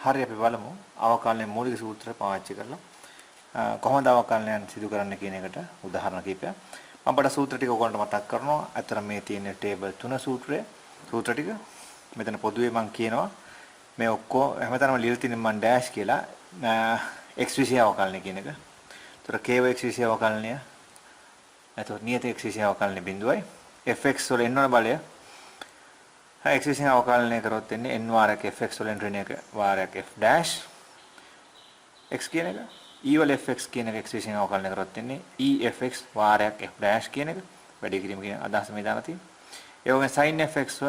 හරි අපි බලමු අවකලනයේ මූලික සූත්‍රය පාවිච්චි කරලා කොහොමද අවකලනයන් සිදු කරන්න කියන එකට උදාහරණ කිහිපයක්. මම බඩ සූත්‍ර ටික ඔයගොල්ලන්ට මතක් කරනවා. අතර මේ තියෙන ටේබල් 3 සූත්‍රය සූත්‍ර ටික. මෙතන පොදුවේ මම කියනවා මේ ඔක්කොම හැමතැනම ලියලා තියෙන මම ඩෑෂ් කියලා x විෂය අවකලනය කියන එක. ඒතර k x විෂය අවකලනය. එතකොට නියත x විෂය අවකලනය බිඳුවයි. fx වල එන්නවන බලය x විසින් අවකලනය කරොත් එන්නේ n වාරයක් fx වලින් ඍණ එක වාරයක් f dash x කියන එක e වල fx කියන එක x විසින් අවකලනය කරොත් එන්නේ e fx වාරයක් f dash කියන එක වැඩි කිරීම කියන අදහස මේ දාලා තියෙනවා. ඒ වගේම sin fx ව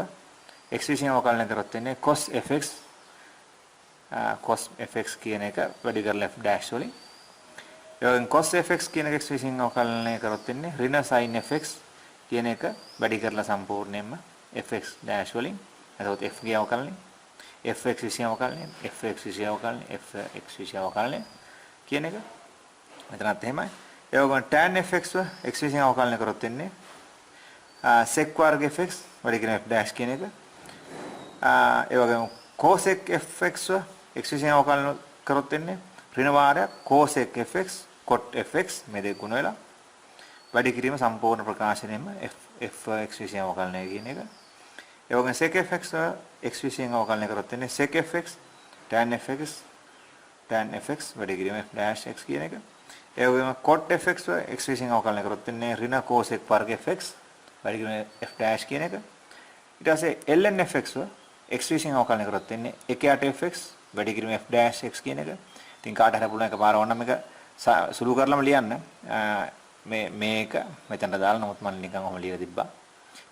x විසින් අවකලනය කරොත් එන්නේ cos fx කියන එක වැඩි කරලා f dash වලින්. ඒ වගේම cos fx කියන එක x විසින් අවකලනය කරොත් එන්නේ ඍණ sin fx කියන එක වැඩි කරලා සම්පූර්ණයෙන්ම fx dash වලින් එතකොට f ගේ අවකලනය fx විසින් අවකලනය fx විසින් අවකලනය fx විසින් අවකලනය කියන එක මෙතනත් එහෙමයි. ඒ වගේම tan fx ව x විසින් අවකලනය කරොත් එන්නේ sec වර්ග fx වැඩි කරන f dash කියන එක. ඒ වගේම cosec fx ව x විසින් අවකලනය කරොත් එන්නේ ඍණ වාරයක් cosec fx cot fx මේ දෙක ගුණ වෙලා වැඩි කිරීම සම්පූර්ණ ප්‍රකාශනයෙන්ම fx විසින් අවකලනය කියන එක. ඒ වගේම sec fx x විසින් අවකලනය කරොත් එන්නේ sec fx tan fx වැඩි කිරීම f dash x කියන එක. ඒ වගේම cot fx x විසින් අවකලනය කරොත් එන්නේ ඍණ cosec වර්ග fx වැඩි කිරීම f dash කියන එක. ඊට පස්සේ ln fx x විසින් අවකලනය කරොත් එන්නේ 1 fx වැඩි කිරීම f dash x කියන එක. ඉතින් කාට හරි පුළුවන් එකපාර ඕනනම් මේක සුළු කරලම ලියන්න. මේක මෙතනට දාලා නමුත් මම නිකන් ඔහම ලියලා තිබ්බා.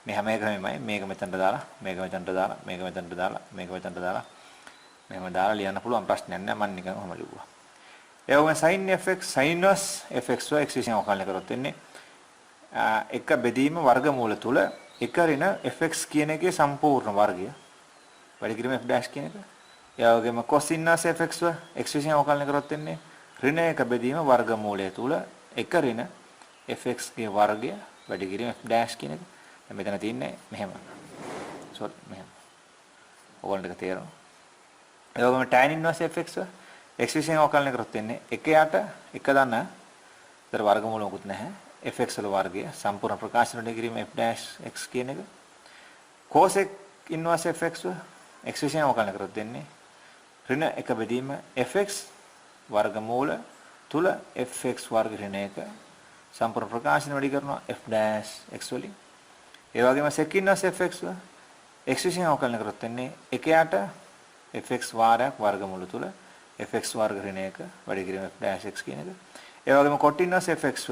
මේ හැම එකමයි මේක මෙතනට දාලා මේක මෙතනට දාලා මේක මෙතනට දාලා මේක මෙතනට දාලා මෙහෙම දාලා ලියන්න පුළුවන් ප්‍රශ්නයක් නෑ මම නිකන් ඔහම ලිව්වා. ඒ වගේම sin fx sinus fx x විසින් අවකලනය කරොත් එන්නේ එක බෙදීම වර්ගමූල තුල එක ඍණ fx කියන එකේ සම්පූර්ණ වර්ගය වැඩි කිරීම f dash කියන එක. ඒ වගේම cosinus fx x විසින් අවකලනය කරොත් එන්නේ ඍණ එක බෙදීම වර්ගමූලය තුල එක ඍණ fx ගේ වර්ගය වැඩි කිරීම f dash කියන එක. දැන් මෙතන තියෙන්නේ මෙහෙම. සෝරි මෙහෙම. ඕගොල්ලන්ට තේරෙනවා. ඒ වගේම tan inverse fx x විසින් අවකලනය කරොත් එන්නේ 1 යට 1 දන්න. ඒතර වර්ගමූල මොකුත් නැහැ. fx වල වර්ගය සම්පූර්ණ ප්‍රකාශන වැඩි කිරීම f dash x කියන එක. cosec inverse fx x විසින් අවකලනය කරොත් එන්නේ ඍණ එක බෙදීම fx වර්ගමූල තුල fx වර්ග ඍණ එක සම්පූර්ණ ප්‍රකාශන වැඩි කරනවා f dash x වලින්. ඒ වගේම sec inverse fx x විසින් අවකලනය කරොත් එන්නේ 1 යට fx වාරයක් වර්ගමූල තුල fx වර්ග ඍණ එක වැඩි කිරීම f dash x කියන එක. ඒ වගේම cot inverse fx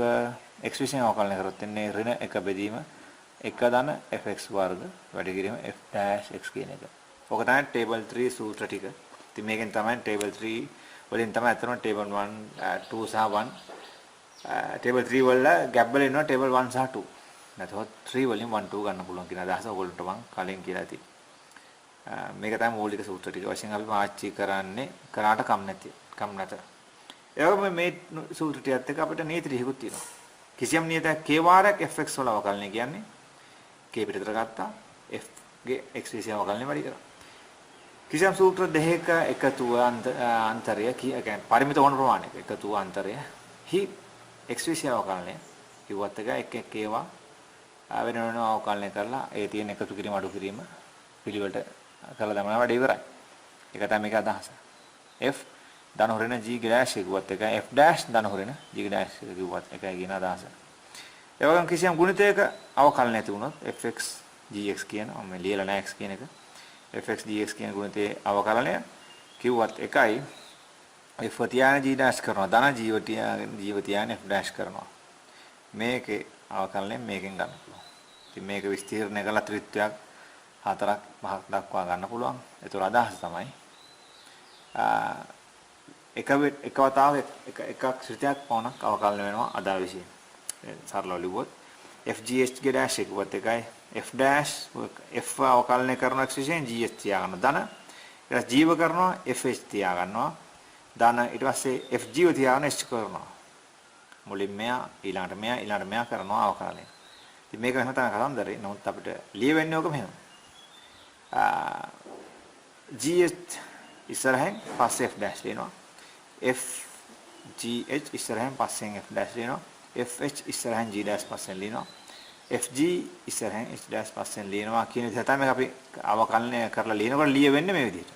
x විසින් අවකලනය කරොත් එන්නේ ඍණ එක බෙදීම 1 ධන fx වර්ග වැඩි කිරීම f dash x කියන එක. ඔක තමයි table 3 සූත්‍ර ටික. ඉතින් මේකෙන් තමයි table 3 වලින් තමයි අතරම table 1 2 සහ 1 table 3 වල gap වල ඉන්නවා table 1 සහ 2. නැත්නම් 3 වලින් 1 2 ගන්න පුළුවන් කියන අදහස ඔයගොල්ලන්ට මම කලින් කියලා තියෙනවා. මේක තමයි මූලික සූත්‍ර ටික වශයෙන් අපි පාවිච්චි කරන්නේ කරාට කම් නැත. ඒ වගේම මේ සූත්‍ර ටිකත් එක්ක අපිට නීති ටිකකුත් තියෙනවා. කිසියම් නියතයක් k වාරයක් fx වල අවකලනය කියන්නේ k පිටතට ගත්තා f ගේ x විසින් අවකලනය වැඩි කරා. කිසියම් සූත්‍ර දෙකක එකතුව අන්තරය කියන්නේ පරිමිත වන ප්‍රමාණයක එකතුව අන්තරය හි x විසින් අවකලනය කිව්වත් එක එක ඒවා වෙන වෙනම අවකලනය කරලා ඒ තියෙන එකතු කිරීම අඩු කිරීම පිළිවෙලට කරලා දැමනවා වැඩි ඉවරයි. ඒක තමයි මේක අදහස. f ධන හොරෙන g dash කිව්වත් එකයි f dash ධන හොරෙන g dash කිව්වත් එකයි කියන අදහස. ඒ වගේම කිසියම් ගුණිතයක අවකලනය ඇති වුණොත් fx gx කියන මම ලියලා නැහැ x කියන එක fx gx කියන ගුණිතයේ අවකලනය කිව්වත් එකයි f තියාන g dash කරනවා ධන g තියාන f dash කරනවා. මේකේ අවකලනය මේකෙන් ගන්න පුළුවන්. ඉතින් මේක විස්තීර්ණය කරලා ත්‍රිත්වයක් 4ක් 5ක් දක්වා ගන්න පුළුවන්. ඒතර අදහස තමයි එක වතාවක එකක් ශ්‍රිතයක් පවණක් අවකලනය වෙනවා අදා විශ්ය. සරලව ලිව්වොත් fgh ගේ dash එකවත් එකයි f dash f අවකලනය කරන x විසින් gh තියා ගන්න ධන ඊට ජීව කරනවා fh තියා ගන්නවා ධන ඊට පස්සේ f ජීව තියා ගන්න h කරනවා මුලින් මෙයා ඊළඟට මෙයා කරනවා අවකලනය. ඉතින් මේක වෙන තමයි කතන්දරේ. නමුත් අපිට ලියවෙන්නේ ඕක මෙහෙම. gh ඉස්සරහෙන් පස්සේ f dash ලියනවා. f g h ඉස්සරහෙන් පස්සෙන් f dash ලියනවා. f h ඉස්සරහෙන් g dash පස්සෙන් ලියනවා. f g ඉස්සරහෙන් h dash පස්සෙන් ලියනවා කියන විදිහ තමයි අපි අවකලනය කරලා ලියනකොට ලිය වෙන්නේ මේ විදිහට.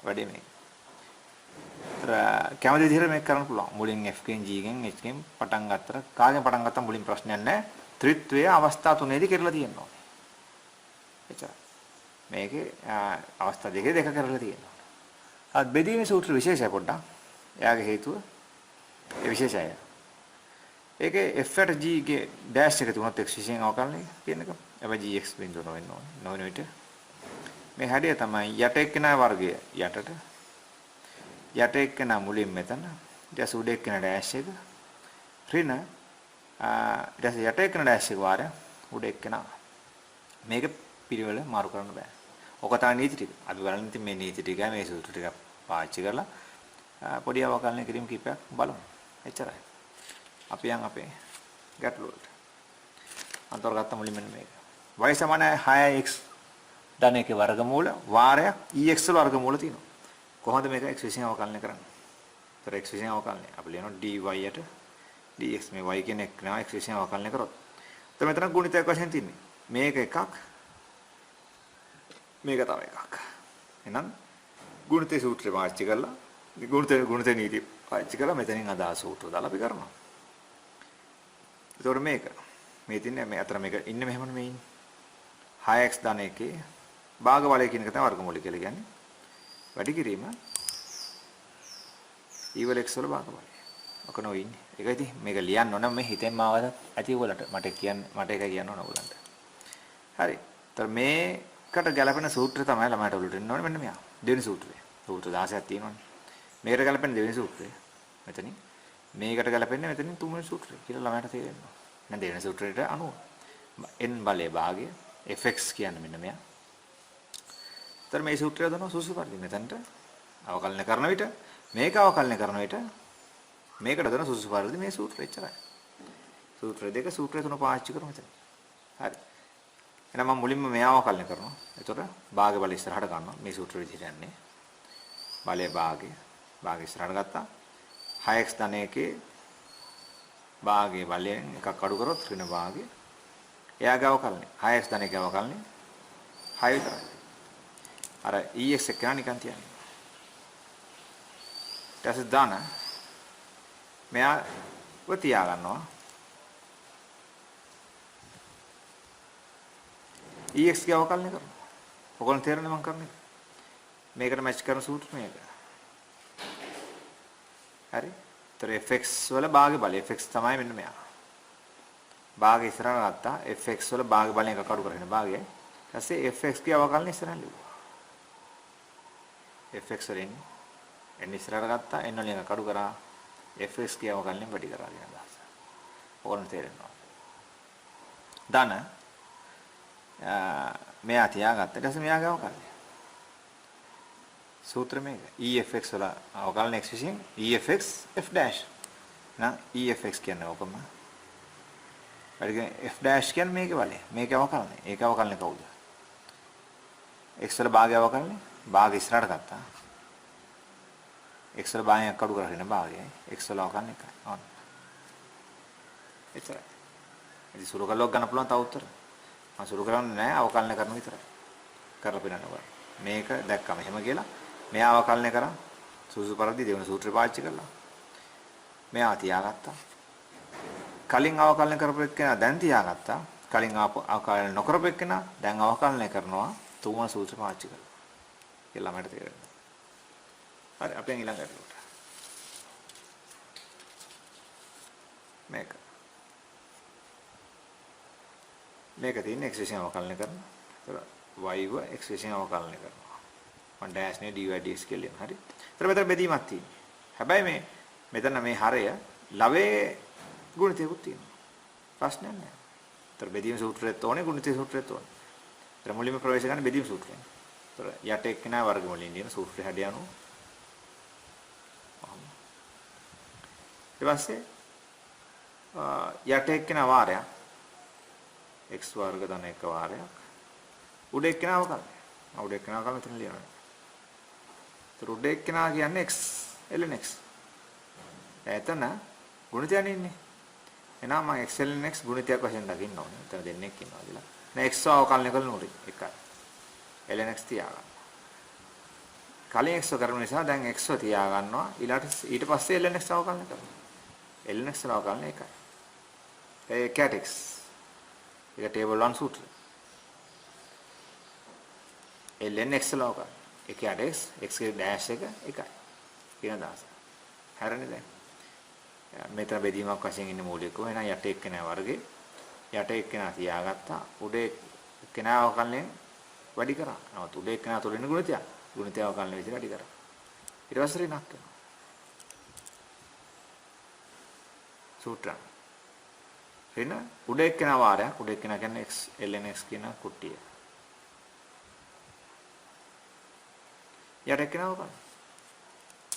වැඩි මේ. කැමති විදිහට මේක කරන්න පුළුවන්. මුලින් f ගෙන් g ගෙන් h ගෙන් පටන් ගත්තට කාගෙන් පටන් ගත්තම මුලින් ප්‍රශ්නයක් නැහැ. ත්‍රිත්වයේ අවස්ථා තුනේදී කරලා තියෙනවා. එච්චරයි. මේකේ අවස්ථා දෙක කරලා තියෙනවා. අත් බෙදීමේ සූත්‍ර විශේෂය පොඩ්ඩක්. එයාගේ හේතුව ඒ විශේෂය. ඒකේ f at g ගේ dash එක තුනත් x විශේෂයෙන් අවකලනය කියන එක. හැබැයි gx බිඳුව නොවෙන්න ඕනේ. නොවන විට මේ හැඩය තමයි යට එක්කෙනා වර්ගය යටට. යට එක්කෙනා මුලින් මෙතන. ඊට පස්සේ උඩ එක්කෙනා dash එක. ඍණ ඊට පස්සේ යට එක්කෙනා dash එක වාරය උඩ එක්කෙනා. මේක පිළිවෙල මාරු කරන්න බෑ. ඔක තමයි නීති ටික. අපි බලන්න ඉතින් මේ නීති ටික මේ සූත්‍ර ටික පාවිච්චි කරලා පොඩි අවකලන කිරීම කීපයක් බලමු. එච්චරයි. අපි යන් අපේ ගැටලුව වලට. අන්තර්ගත මුලින්ම මේක. y සමානයි 6x ධන එකේ වර්ගමූල වාරයක් ex වල වර්ගමූල තියෙනවා. කොහොමද මේක x විසින් අවකලනය කරන්නේ? ඒතර x විසින් අවකලනය. අපි ලියනවා dy යට dx මේ y කියන එක නා x විසින් අවකලනය කරොත්. එතන මෙතන ගුණිතයක් වශයෙන් තියෙන්නේ. මේක එකක් මේක තව එකක්. එහෙනම් ගුණිතේ සූත්‍රය පාවිච්චි කරලා ගුණිතේ නීති පාවිච්චි කරලා මෙතනින් අදාළ සූත්‍ර දාලා අපි කරනවා. ඒතකොට මේක මේ තින්නේ මේ අතර මේක ඉන්නේ මෙහෙමනේ මේ ඉන්නේ. 6x ධන එකේ භාග බලය කියන එක තමයි වර්ගමූලය කියලා කියන්නේ. වැඩි කිරීම e වල x වල භාග බලය. ඔක නෝ ඉන්නේ. ඒකයි ඉතින් මේක ලියන්න ඕන මේ හිතෙන්ම ආවද ඇති ඔයගලට මට එකයි කියන්න ඕන ඔයගලන්ට. හරි. ඒතර මේකට ගැලපෙන සූත්‍රය තමයි ළමයට ඔලුට එන්න ඕනේ මෙන්න මෙයා. දෙවෙනි සූත්‍රය. සූත්‍ර 16ක් තියෙනවානේ. මේකට ගැලපෙන දෙවෙනි සූත්‍රය. මෙතනින් මේකට ගැලපෙන්නේ මෙතනින් තුන්වෙනි සූත්‍රය කියලා ළමයට තේරෙනවා. එහෙනම් දෙවෙනි සූත්‍රයට අනුව n බලයේ භාගය fx කියන්නේ මෙන්න මෙයා. ඒතර මේ සූත්‍රය දනවා සුසු පරිදි මෙතනට අවකලන කරන විට මේක අවකලන කරන විට මේකට දන සුසු පරිදි මේ සූත්‍රය එච්චරයි. සූත්‍ර දෙක සූත්‍රය තුන පාවිච්චි කරමු මෙතන. හරි. එහෙනම් මම මුලින්ම මෙයාව අවකලන කරනවා. එතකොට භාග බල ඉස්සරහට ගන්නවා. මේ සූත්‍ර විදිහට යන්නේ. බලයේ භාගය ඉස්සරහට ගත්තා. 6x ධන එකේ භාගයේ බලයෙන් එකක් අඩු කරොත් ඍණ භාගය. එයාගේ අවකලනය 6x ධන එකේ අවකලනය 6 විතරයි. අර ex එක නිකන් තියන්නේ. ඊට පස්සේ ධන මෙයාව තියා ගන්නවා. ex ගේ අවකලනය කරනවා. ඔයගොල්ලෝ තේරෙනවද මම කරන්නේ? මේකට මැච් කරන සූත්‍ර මේක. හරි. ඒතර fx වල භාග බලය fx තමයි මෙන්න මෙයා. භාගය ඉස්සරහට ගත්තා. fx වල භාග බලයෙන් එකක් අඩු කරගෙන භාගයයි. ඊට පස්සේ fx ගේ අවකලන ඉස්සරහට ලියුවා. fx වලින් n ඉස්සරහට ගත්තා. n වලින් එකක් අඩු කරා. fx ගේ අවකලන වැඩි කරා කියන අදහස. ඕන තේරෙනවා. ධන මෙයා තියාගත්තා. ඊට පස්සේ මෙයාගේ අවකලනය. සූත්‍ර මේක. efx වල අවකලන x විසින් efx f dash. නම් efx කියන්නේ ඔකම. වැඩි f dash කියන්නේ මේකේ බලය. මේකේ අවකලනය. ඒක අවකලනය කවුද? x වල භාගය අවකලනය. භාගය ඉස්සරහට ගත්තා. x වල භාගයක් අඩු කරගෙන භාගයයි. x වල අවකලනය එකයි. ඔන්න. එච්චරයි. ඉතින් සුළු කළොක් ගන්න පුළුවන් තව උත්තර. මම සුළු කරන්නේ නැහැ අවකලනය කරන විතරයි. කරලා පෙන්නනවා. මේක දැක්කම එහෙම කියලා මෙයා අවකලනය කරා සුසු පරිදි දෙවන සූත්‍රය පාවිච්චි කළා. මෙයා තියාගත්තා. කලින් අවකලනය කරපු එක්කෙනා දැන් තියාගත්තා. කලින් අවකලනය නොකරපු එක්කෙනා දැන් අවකලනය කරනවා තුන්වන සූත්‍රය පාවිච්චි කළා. කියලා මට තේරෙනවා. හරි අපි ඊළඟට මේක තියෙන x විසින් අවකලනය කරනවා. ඒතර y ව x විසින් අවකලනය කරනවා. මම ඩෑෂ් නේ dy dx කියලා ලියනවා. හරි. ඒතර මෙතන බෙදීමක් තියෙනවා. හැබැයි මෙතන මේ හරය ලවේ ගුණිතයකුත් තියෙනවා. ප්‍රශ්නයක් නැහැ. ඒතර බෙදීම සූත්‍රයත් ඕනේ ගුණිතේ සූත්‍රයත් ඕනේ. ඒතර මුලින්ම ප්‍රවේශ කරන්නේ බෙදීම සූත්‍රය. ඒතර යට එක්කෙනා වර්ගමූලයෙන් දින සූත්‍රය හැඩය අනුව. ඊට පස්සේ යට එක්කෙනා වාරයක් x වර්ග ධන 1 වාරයක් උඩ එක්කෙනා අවකලනය. උඩ එක්කෙනා අවකලනය මෙතන ලියනවා. උඩ එක්කෙනා කියන්නේ x ln x. එතන ගුණිතයනේ ඉන්නේ. එහෙනම් මම x ln x ගුණිතයක් වශයෙන් දකින්න ඕනේ. එතන දෙන්නෙක් ඉන්නවා කියලා. දැන් x අවකලනය කරන උඩ එකයි. ln x තියාගන්න. කලින් x කරන නිසා දැන් x තියා ගන්නවා. ඊට පස්සේ ln x අවකලනය කරනවා. ln x අවකලනය එකයි. ඒ cat x. ඒක table 1 සූත්‍රය. ln x ලෝක එක යට x ගේ ඩෑෂ් එක එකයි කියන දාස. හරිනේ දැන්. මෙතන බෙදීමක් වශයෙන් ඉන්නේ මූලිකව. එහෙනම් යට එක්කෙනා වර්ගේ යට එක්කෙනා තියාගත්තා. උඩ එක්කෙනා අවකලනයෙන් වැඩි කරා. නමුත් උඩ එක්කෙනා තුල ඉන්න ගුණිතය. ගුණිතය අවකලනය විදිහට වැඩි කරා. ඊට පස්සේ ඍණක් කරනවා. සූත්‍රය. ඍණ උඩ එක්කෙනා වාරයක්. උඩ එක්කෙනා කියන්නේ x ln x කියන කුට්ටිය. යට එක්කෙනා අවකලනය.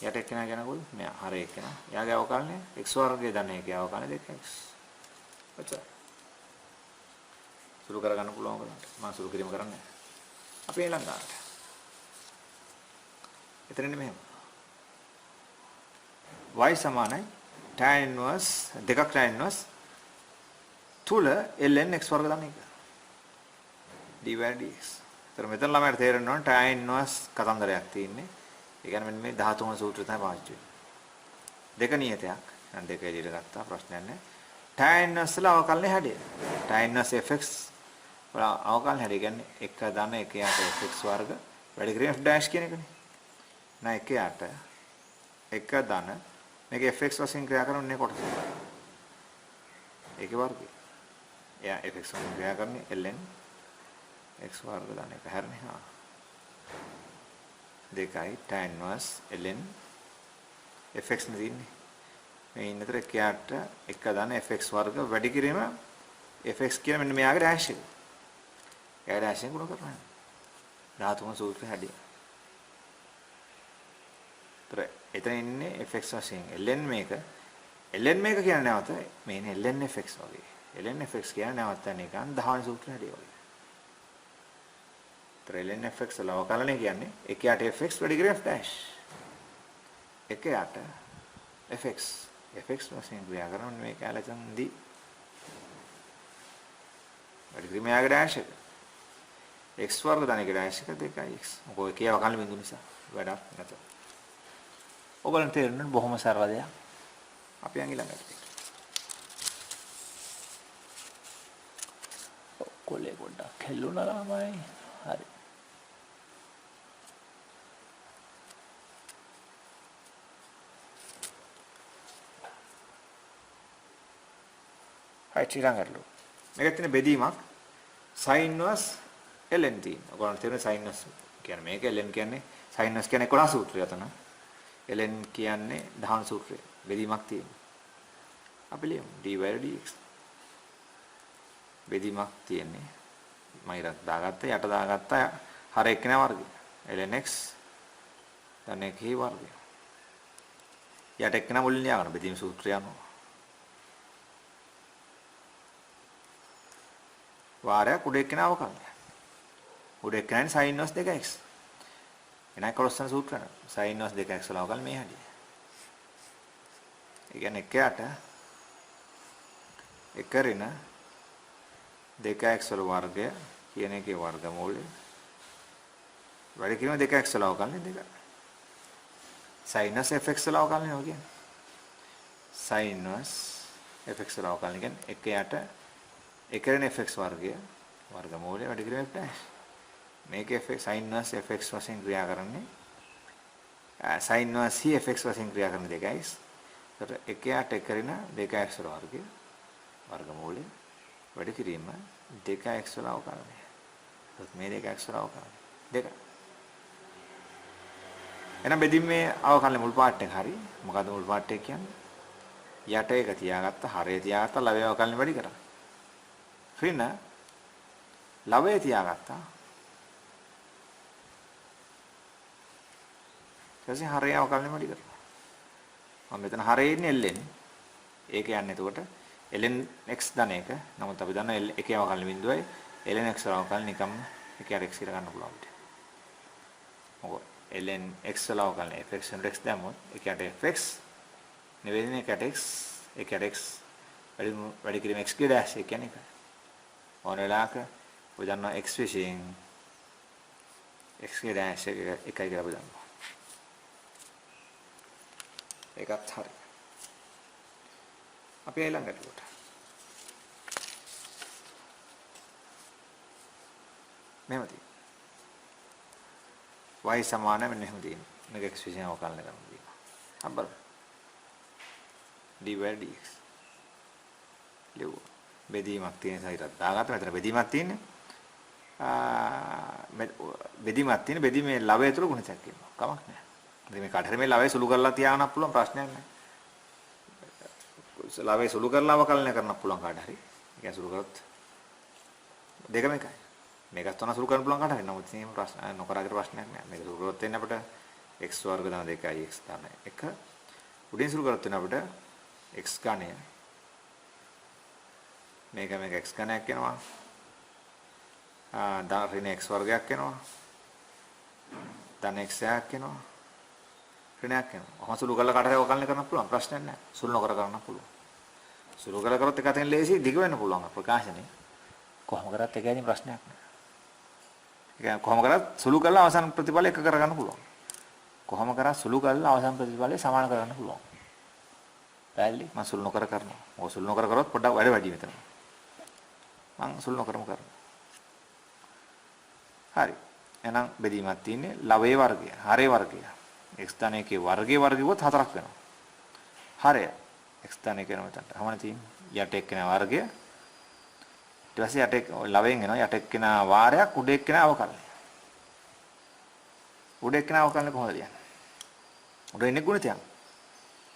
යට එක්කෙනා කියනකොට මෙයා හර එක්කෙනා. එයාගේ අවකලනය x වර්ගයේ ධන එකේ අවකලනය 2x. ඔච්චර. සුළු කරගන්න පුළුවන් කරන්නේ. මම සුළු කිරීම කරන්නේ. අපි ඊළඟ ගන්නට. එතනනේ මෙහෙම. y සමානයි tan inverse දෙකක් tan inverse තුල ln x වර්ග ධන එක. d/dx. ඒතර මෙතන ළමයට තේරෙන්න ඕන tan inverse කතන්දරයක් තියෙන්නේ. ඒ කියන්නේ මෙන්න මේ 13 සූත්‍රය තමයි පාවිච්චි වෙන්නේ. දෙක නියතයක්. දැන් දෙක එළියට ගත්තා ප්‍රශ්නයක් නැහැ. tan inverse වල අවකලනය හැඩය. tan inverse fx වල අවකලනය හැඩය කියන්නේ 1 ධන 1 යට fx වර්ග වැඩි කිරීම f dash කියන එකනේ. නෑ 1 යට 1 ධන මේක fx වශයෙන් ක්‍රියා කරන්නේ කොටස. ඒකේ වර්ගය. එයා fx වශයෙන් ක්‍රියා කරන්නේ ln x වර්ග ධන එක. හරිනේ. හා. දෙකයි tan inverse ln fx නෙදින්නේ. මේ ඉන්නතර 1 යට 1 ධන fx වර්ග වැඩි කිරීම fx කියන මෙන්න මෙයාගේ ඩෑෂ් එක. එයා ඩෑෂ් එක ගුණ කරනවා. 13 සූත්‍රය හැදී. එතන ඉන්නේ fx වශයෙන් ln මේක කියන්නේ නැවත මේනේ ln fx වගේ. ln fx කියන්නේ නැවත නිකන් 10 සූත්‍රය හැදී වගේ. ln fx වල අවකලනය කියන්නේ 1 යට fx වැඩි කිරීම f dash. 1 යට fx වශයෙන් ක්‍රියා කරන මේ කැලෙන්දී වැඩි කිරීම යාගේ dash එක. x වර්ග ධනික dash එක 2x. මොකද ඒකේ අවකලන බිඳු නිසා වැඩක් නැත. ඔයගොල්ලන් තේරෙන්නේ බොහොම සරල දෙයක්. අපි යන් ඊළඟට. කොලේ පොඩ්ඩක් හෙල්ලුණා ළමයි. හරි. හයි ඊළඟට. මේකත් තියෙන බෙදීමක් sin inverse ln තියෙනවා. ඔයගොල්ලන් තේරෙන්නේ sin inverse කියන්නේ මේක ln කියන්නේ sin inverse කියන්නේ 11 සූත්‍රය අතන. ln කියන්නේ 10 සූත්‍රය. බෙදීමක් තියෙනවා. අපි ලියමු d/dx. බෙදීමක් තියෙන්නේ. මම ඉරක් දාගත්තා යට දාගත්තා හර එක්කෙනා වර්ගය. ln x ධන එකේ වර්ගය. යට එක්කෙනා මුලින් ලියා ගන්න බෙදීම සූත්‍රය අනුව. වාරයක් උඩ එක්කෙනා අවකලනය. උඩ එක්කෙනානේ sin inverse 2x. එනයි කොලොස්සන සූත්‍රය. sin inverse 2x වල අවකලන මේ හැටි. ඒ කියන්නේ 1 යට 1 ඍණ 2x වල වර්ගය කියන එකේ වර්ගමූලය වැඩි කිරීම 2x වල අවකලන 2. sin inverse fx වල අවකලන නෝ කියන්නේ. sin inverse fx වල අවකලන කියන්නේ 1 යට 1 ඍණ fx වර්ගය වර්ගමූලය වැඩි කිරීම f dash. මේක fx sin inverse fx වශයෙන් ක්‍රියා කරන්නේ sin inverse fx වශයෙන් ක්‍රියා කරන 2x. ඒතර 1 යට 1 ඍණ 2x වල වර්ගය වර්ගමූලය වැඩි කිරීම 2x වල අවකලනය. ඒත් මේ 2x වල අවකලනය 2. එහෙනම් බෙදීමේ අවකලන මුල් පාර්ට් එක හරි. මොකද්ද මුල් පාර්ට් එක කියන්නේ? යට එක තියාගත්ත, හරය තියාගත්ත, ලවය අවකලන වැඩි කරා. ඍණ ලවය තියාගත්තා. ඊටසේ හරය අවකලන වැඩි කරා. මම මෙතන හරය ඉන්නේ ln. ඒක යන්නේ එතකොට ln x ධන එක. නමුත් අපි දන්නා එකේ අවකලන බිඳුවයි ln x වල අවකලන නිකම්ම 1 යට x කියලා ගන්න පුළුවන්. මොකද ln x වල අවකලනය fx and x දැම්මොත් ඒකට fx නෙවෙයි ඒකට x ඒකට x වැඩි කිරීම x ගේ dash ඒ කියන්නේ ඒකයි. ඕන වෙලාවක ඔය දන්නවා x විශේෂයෙන් x ගේ dash එකයි කියලා අපි දන්නවා. ඒකත් හරි. අපි ඊළඟට කොට. මෙහෙම තියෙනවා. y සමාන මෙන්න එහෙම තියෙනවා. මේක x විශේෂයෙන් අවකලනය කරනවා තියෙනවා. හම්බල. dy/dx. ලියුවා. බෙදීමක් තියෙන සයිටක් දාගත්ත මෙතන බෙදීමක් තියෙන්නේ. බෙදීමක් තියෙන බෙදීමේ ලවය තුල ගුණිතයක් කියනවා. කමක් නැහැ. ඉතින් මේ කාට හරි මේ ලවය සුළු කරලා තියාගන්නත් පුළුවන් ප්‍රශ්නයක් නැහැ. ලවය සුළු කරලා අවකලනය කරන්න පුළුවන් කාට හරි. ඒ කියන්නේ සුළු කරොත් දෙකම එකයි. මේකත් තන සුළු කරන්න පුළුවන් කාට හරි. නමුත් මේ ප්‍රශ්න නොකරාගෙන ප්‍රශ්නයක් නැහැ. මේක සුළු කරොත් වෙන්නේ අපිට x වර්ග දාන 2යි x දාන 1. උඩින් සුළු කරොත් වෙන අපිට x ඝනය මේක x ඝනයක් එනවා. ධන ඍණ x වර්ගයක් එනවා. ධන x යක් එනවා. ඍණයක් එනවා. ඔහොම සුළු කරලා කාට හරි අවකලනය කරන්න පුළුවන් ප්‍රශ්නයක් නැහැ. සුළු නොකර කරන්න පුළුවන්. සුළු කරලා කරොත් එක අතෙන් ලේසි දිග වෙන්න පුළුවන් ප්‍රකාශනේ. කොහොම කරත් එකයි ප්‍රශ්නයක් නැහැ. ඒ කියන්නේ කොහොම කරත් සුළු කරලා අවසන් ප්‍රතිඵල එක කරගන්න පුළුවන්. කොහොම කරත් සුළු කරලා අවසන් ප්‍රතිඵලය සමාන කරගන්න පුළුවන්. පැහැදිලි? මම සුළු නොකර කරනවා. මොකද සුළු නොකර කරොත් පොඩ්ඩක් වැඩ වැඩි මෙතන. මම සුළු නොකරම කරනවා. හරි. එහෙනම් බෙදීමක් තියෙන්නේ ලවයේ වර්ගය, හරේ වර්ගය. x ධන 1 වර්ගයේ වර්ගියොත් 4ක් වෙනවා. හරය x ධන 1 වෙනවා මෙතනට. හමන තියෙන්නේ යට එක්කෙන වර්ගය. ඊට පස්සේ යට ලවයෙන් එනවා යට එක්කෙන වාරයක් උඩ එක්කෙන අවකලනය. උඩ එක්කෙන අවකලනය කොහොමද ලියන්නේ? උඩ ඉන්නේ ගුණිතයක්.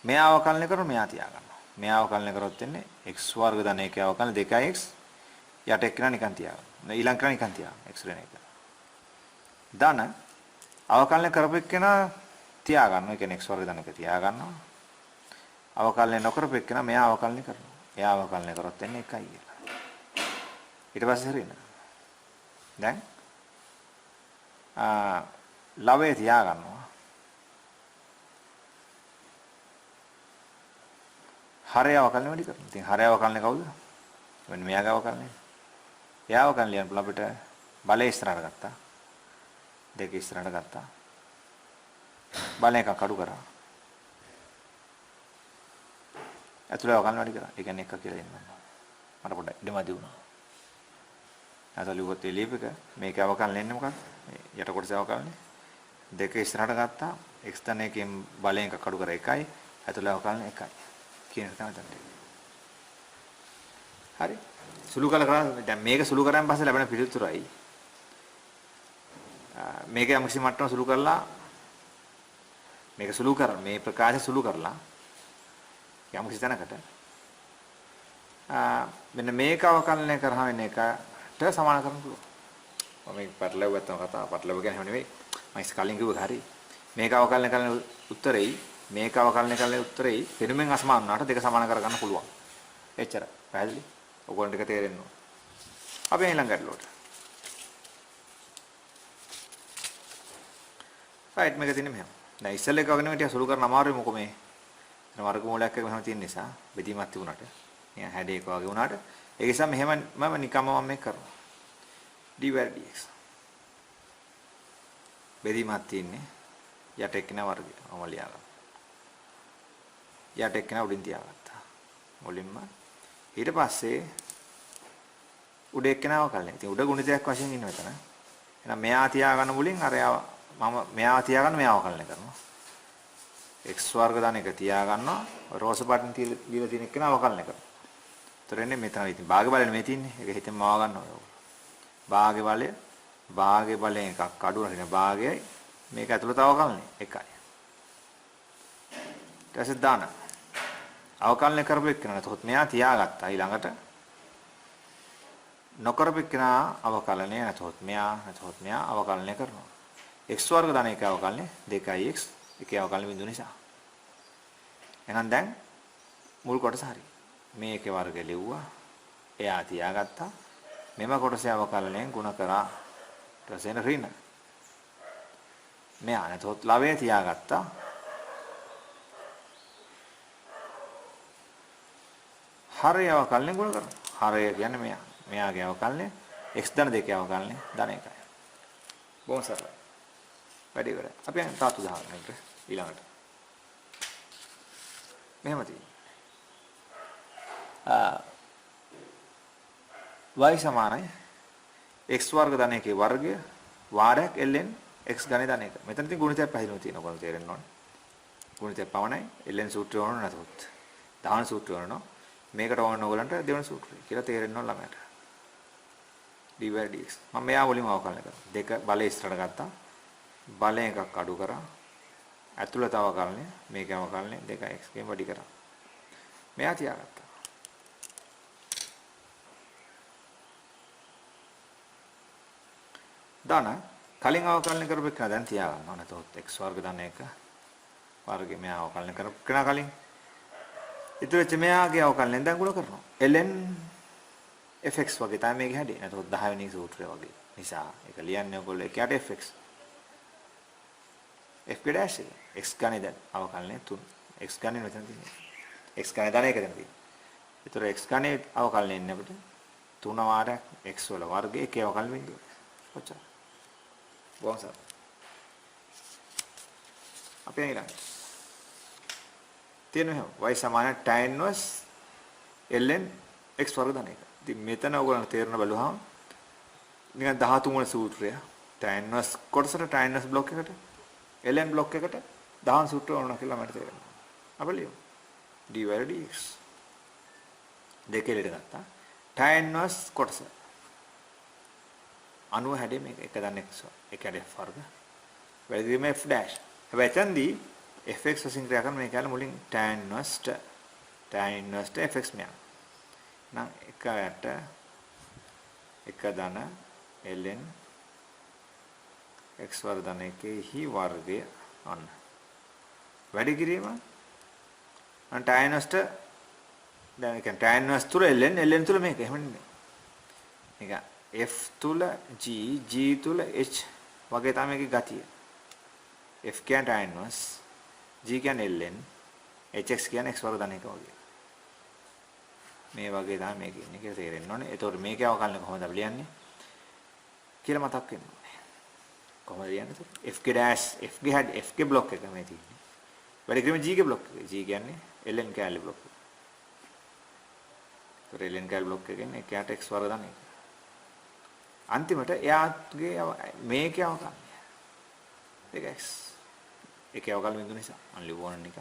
මෙයා අවකලනය කරන මෙයා තියා ගන්නවා. මෙයා අවකලනය කරොත් එන්නේ x වර්ග ධන 1 අවකලන 2x යට එක්කෙනා නිකන් තියා ගන්නවා. ඊළඟ කෙනා නිකන් තියා ගන්නවා. x ඍණ 1. ධන අවකලනය කරපෙන්නා තියා ගන්නවා. ඒ කියන්නේ x වර්ග ධන 1 තියා ගන්නවා. අවකලනය නොකරපෙන්නා මෙයා අවකලනය කරනවා. එයා අවකලනය කරොත් එන්නේ 1යි කියලා. ඊට පස්සේ ඍණ. දැන් ලවයේ තියා ගන්නවා. හරය අවකලනය වැඩි කරනවා. ඉතින් හරය අවකලනය කවුද? මෙන්න මෙයාගේ අවකලනය. එයා අවකලනය ලියන්න පුළුවන් අපිට බලය ඉස්සරහට ගත්තා. දෙක ඉස්සරහට ගත්තා. බලය එකක් අඩු කරා. ඇතුළේ අවකලනය වැඩි කරා. ඒ කියන්නේ එක කියලා එන්න මම. මට පොඩ්ඩක් ඉඩමදි වුණා. අතලියුවත් එළියපෙක මේක අවකලනය එන්නේ මොකක්ද? මේ යට කොටස අවකලනය. දෙක ඉස්සරහට ගත්තා. x ධන 1කින් බලය එකක් අඩු කරා 1යි. ඇතුළේ අවකලනය 1යි. කියන එක තමයි තත්ත්වය. හරි. සුළු කරලා දැන් මේක සුළු කරාන් පස්සේ ලැබෙන පිළිතුරයි මේක යම්කිසි මට්ටමක සුළු කරලා මේක සුළු කර මේ ප්‍රකාශය සුළු කරලා යම්කිසි තැනකට මෙන්න මේක අවකලනය කරා වෙන එකට සමාන කරන්න පුළුවන්. මම මේක පටලවුවත් තමයි කතාව. පටලව කියන්නේ නෙවෙයි. මම ස්කලින් කිව්ව හරි. මේක අවකලනය කරන උත්තරෙයි මේක අවකලනය කරන උත්තරෙයි පෙනුමෙන් අසමාන වුණාට දෙක සමාන කරගන්න පුළුවන්. එච්චර. පැහැදිලි? ඔයගොල්ලන්ට ඒක තේරෙන්න ඕන. අපි ඊළඟ ගැටලුවට. රයිට් මේක තියෙන්නේ මෙහෙම. දැන් ඉස්සෙල්ලා එක වගේ නෙවෙයි ටික සුළු කරන අමාරුයි මොකෝ මේ. එතන වර්ග මූලයක් එක මෙහෙම තියෙන නිසා බෙදීමක් තිබුණාට නිකන් හැඩයක වගේ වුණාට ඒ නිසා මෙහෙම මම නිකම්ම මේක කරනවා. dy/dx. බෙදීමක් තියෙන්නේ යට එක්කින වර්ගය. මම ලියාගන්නවා. යට එක්කින උඩින් තියාගත්තා. මුලින්ම ඊට පස්සේ උඩ එක්කෙනාව කලින්. ඉතින් උඩ ගුණිතයක් වශයෙන් ඉන්න මෙතන. එහෙනම් මෙයා තියාගන්න මුලින් අර මම මෙයා තියාගන්න මෙයාව කලින් කරනවා. x වර්ග ධන 1 තියාගන්නවා. රෝස පාටින් දීලා තියෙන එක්කෙනාව කලින් කරනවා. ඒතර එන්නේ මෙතන ඉතින් භාග බලය මේ තියෙන්නේ. ඒක හිතෙන් මවා ගන්න ඕනේ. භාග බලයෙන් එකක් අඩු වෙන භාගයයි මේක ඇතුළත අවකලනය 1යි. ඊට පස්සේ දාන අවකලනය කරපු එක්කෙනා එතකොට මෙයා තියාගත්තා ඊළඟට නොකරපු එක්කෙනා අවකලනය එතකොට මෙයා අවකලනය කරනවා x වර්ග ධන 1 අවකලනය 2x 1 අවකලනය බිඳු නිසා එහෙනම් දැන් මුල් කොටස හරි මේකේ වර්ගය ලිව්වා එයා තියාගත්තා මෙම කොටසේ අවකලනයෙන් ගුණ කරා ඊට පස්සේ ඍණ මෙයා නැතොත් ලවය තියාගත්තා. හරය අවකලනය ගුණ කරනවා. හරය කියන්නේ මෙයා. මෙයාගේ අවකලනය x ධන 2 අවකලනය ධන 1යි. බොහොම සරලයි. වැඩි ඉවරයි. අපි යන්නේ තාත් උදාහරණයකට ඊළඟට. මෙහෙම තියෙනවා. y සමානයි x වර්ග ධන 1 වර්ගය වාරයක් ln x ධන 1. මෙතන ඉතින් ගුණිතයක් පැහැදිලිව තියෙනවා. කොහොමද තේරෙන්න ඕනේ. ගුණිතයක් පමණයි ln සූත්‍රය ඕන නැතොත්. දාන සූත්‍රය ඕනනවා. මේකට ඕන ඕගලන්ට දෙවන සූත්‍රය කියලා තේරෙන්න ඕන ළමයට. dy/dx. මම මෙයා වලින් අවකලනය කරා. දෙක බලය ඉස්සරහට ගත්තා. බලය එකක් අඩු කරා. ඇතුළත අවකලනය මේකේ අවකලනය 2x ගෙන් වැඩි කරා. මෙයා තියාගත්තා. ධන කලින් අවකලනය කරපු එක දැන් තියාගන්නවා. නැතොත් x වර්ග ධන 1 වර්ගය මෙයා අවකලනය කරපු කෙනා කලින් ඉතුරු වෙච්ච මෙයාගේ අවකලනයෙන් දැන් ගුණ කරනවා. ln fx වගේ තමයි මේක හැදේ. නැතොත් 10 වෙනි සූත්‍රය වගේ. නිසා ඒක ලියන්නේ ඔයගොල්ලෝ එකයට fx. f dash x ගණේ දැන් අවකලනය 3. x ගණේ මෙතන තියෙනවා. x ගණේ ධන 1 දෙන තියෙනවා. ඉතුරු x ගණේ අවකලනය ඉන්නේ අපිට 3 වාරයක් x වල වර්ගය එකේ අවකලන බිඳුව. කොච්චර? බොහොම සරලයි. අපි ඊළඟ තියෙනවා y සමාන tan inverse ln x වර්ග ධන 1. ඉතින් මෙතන ඔයගොල්ලන්ට තේරෙන බලුවාම නිකන් 13 වන සූත්‍රය tan inverse කොටසට tan inverse බ්ලොක් එකට ln බ්ලොක් එකට 10 සූත්‍රය ඕන කියලා මට තේරෙනවා. අපි ලියමු dy/dx දෙකේ ඉලට ගත්තා tan inverse කොටස 90 හැඩේ මේක එක දන්න x එක හැඩේ f වර්ග වැඩි කිරීම f dash. හැබැයි එතනදී fx වශයෙන් ක්‍රියා කරන මේ කාලේ මුලින් tan inverse fx මෙයා. නම් එකට එක ධන ln x වර්ග ධන 1 වර්ගය අන්න. වැඩි කිරීම අන් tan inverse දැන් ඒ කියන්නේ tan inverse තුල ln තුල මේක එහෙම නෙමෙයි. මේක f තුල g තුල h වගේ තමයි මේකේ ගතිය. f කියන්නේ tan inverse g කියන්නේ ln hx කියන්නේ x වර්ග ධන 1 වගේ. මේ වගේ තමයි මේක ඉන්නේ කියලා තේරෙන්න ඕනේ. ඒතකොට මේකේ අවකලන කොහොමද අපි ලියන්නේ කියලා මතක් වෙන්න ඕනේ. කොහොමද ලියන්නේ? f dash f had f ගේ බ්ලොක් එක මේ තියෙන්නේ. වැඩි කිරීම g ගේ බ්ලොක් එක. g කියන්නේ ln කැලේ බ්ලොක් එක. ඒතකොට ln කැලේ බ්ලොක් එකෙන් එකයට x වර්ග ධන 1. අන්තිමට එයාගේ මේකේ අවකලනය 2x එකේ අවකලන බිඳු නිසා අන්ලිවෝන එක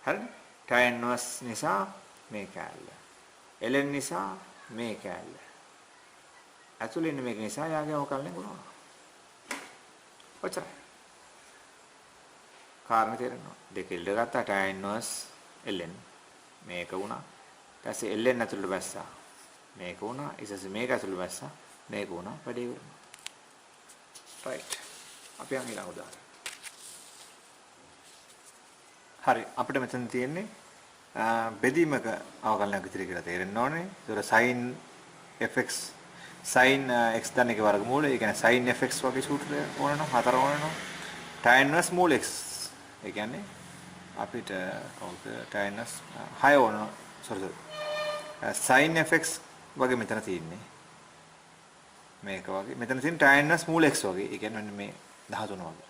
හරිද tan inverse නිසා මේ කැලල ln නිසා මේ කැලල ඇතුළේ ඉන්න මේක නිසා යාගේ අවකලනය කරනවා ඔච්චරයි කාරණේ තේරෙනවා දෙක ඉල්ල ගත්තා tan inverse ln මේක වුණා ඊට පස්සේ ln ඇතුළට බැස්සා මේක වුණා ඊට පස්සේ මේක ඇතුළට බැස්සා මේක වුණා වැඩි වෙනවා right අපි යන් ඊළඟ උදාහරණ හරි අපිට මෙතන තියෙන්නේ බෙදීමක අවකලනයක් ඉතිරි කියලා තේරෙන්න ඕනේ. ඒතර sin fx sin x ධන 1 වර්ගමූලය. ඒ කියන්නේ sin fx වගේ සූත්‍රය ඕනනම් හතර ඕනනම් tan inverse මූල x. ඒ කියන්නේ අපිට කවුද tan inverse 6 ඕන sorry sin fx වගේ මෙතන තියෙන්නේ. මේක වගේ මෙතන තියෙන tan inverse මූල x වගේ. ඒ කියන්නේ මේ 13 වගේ.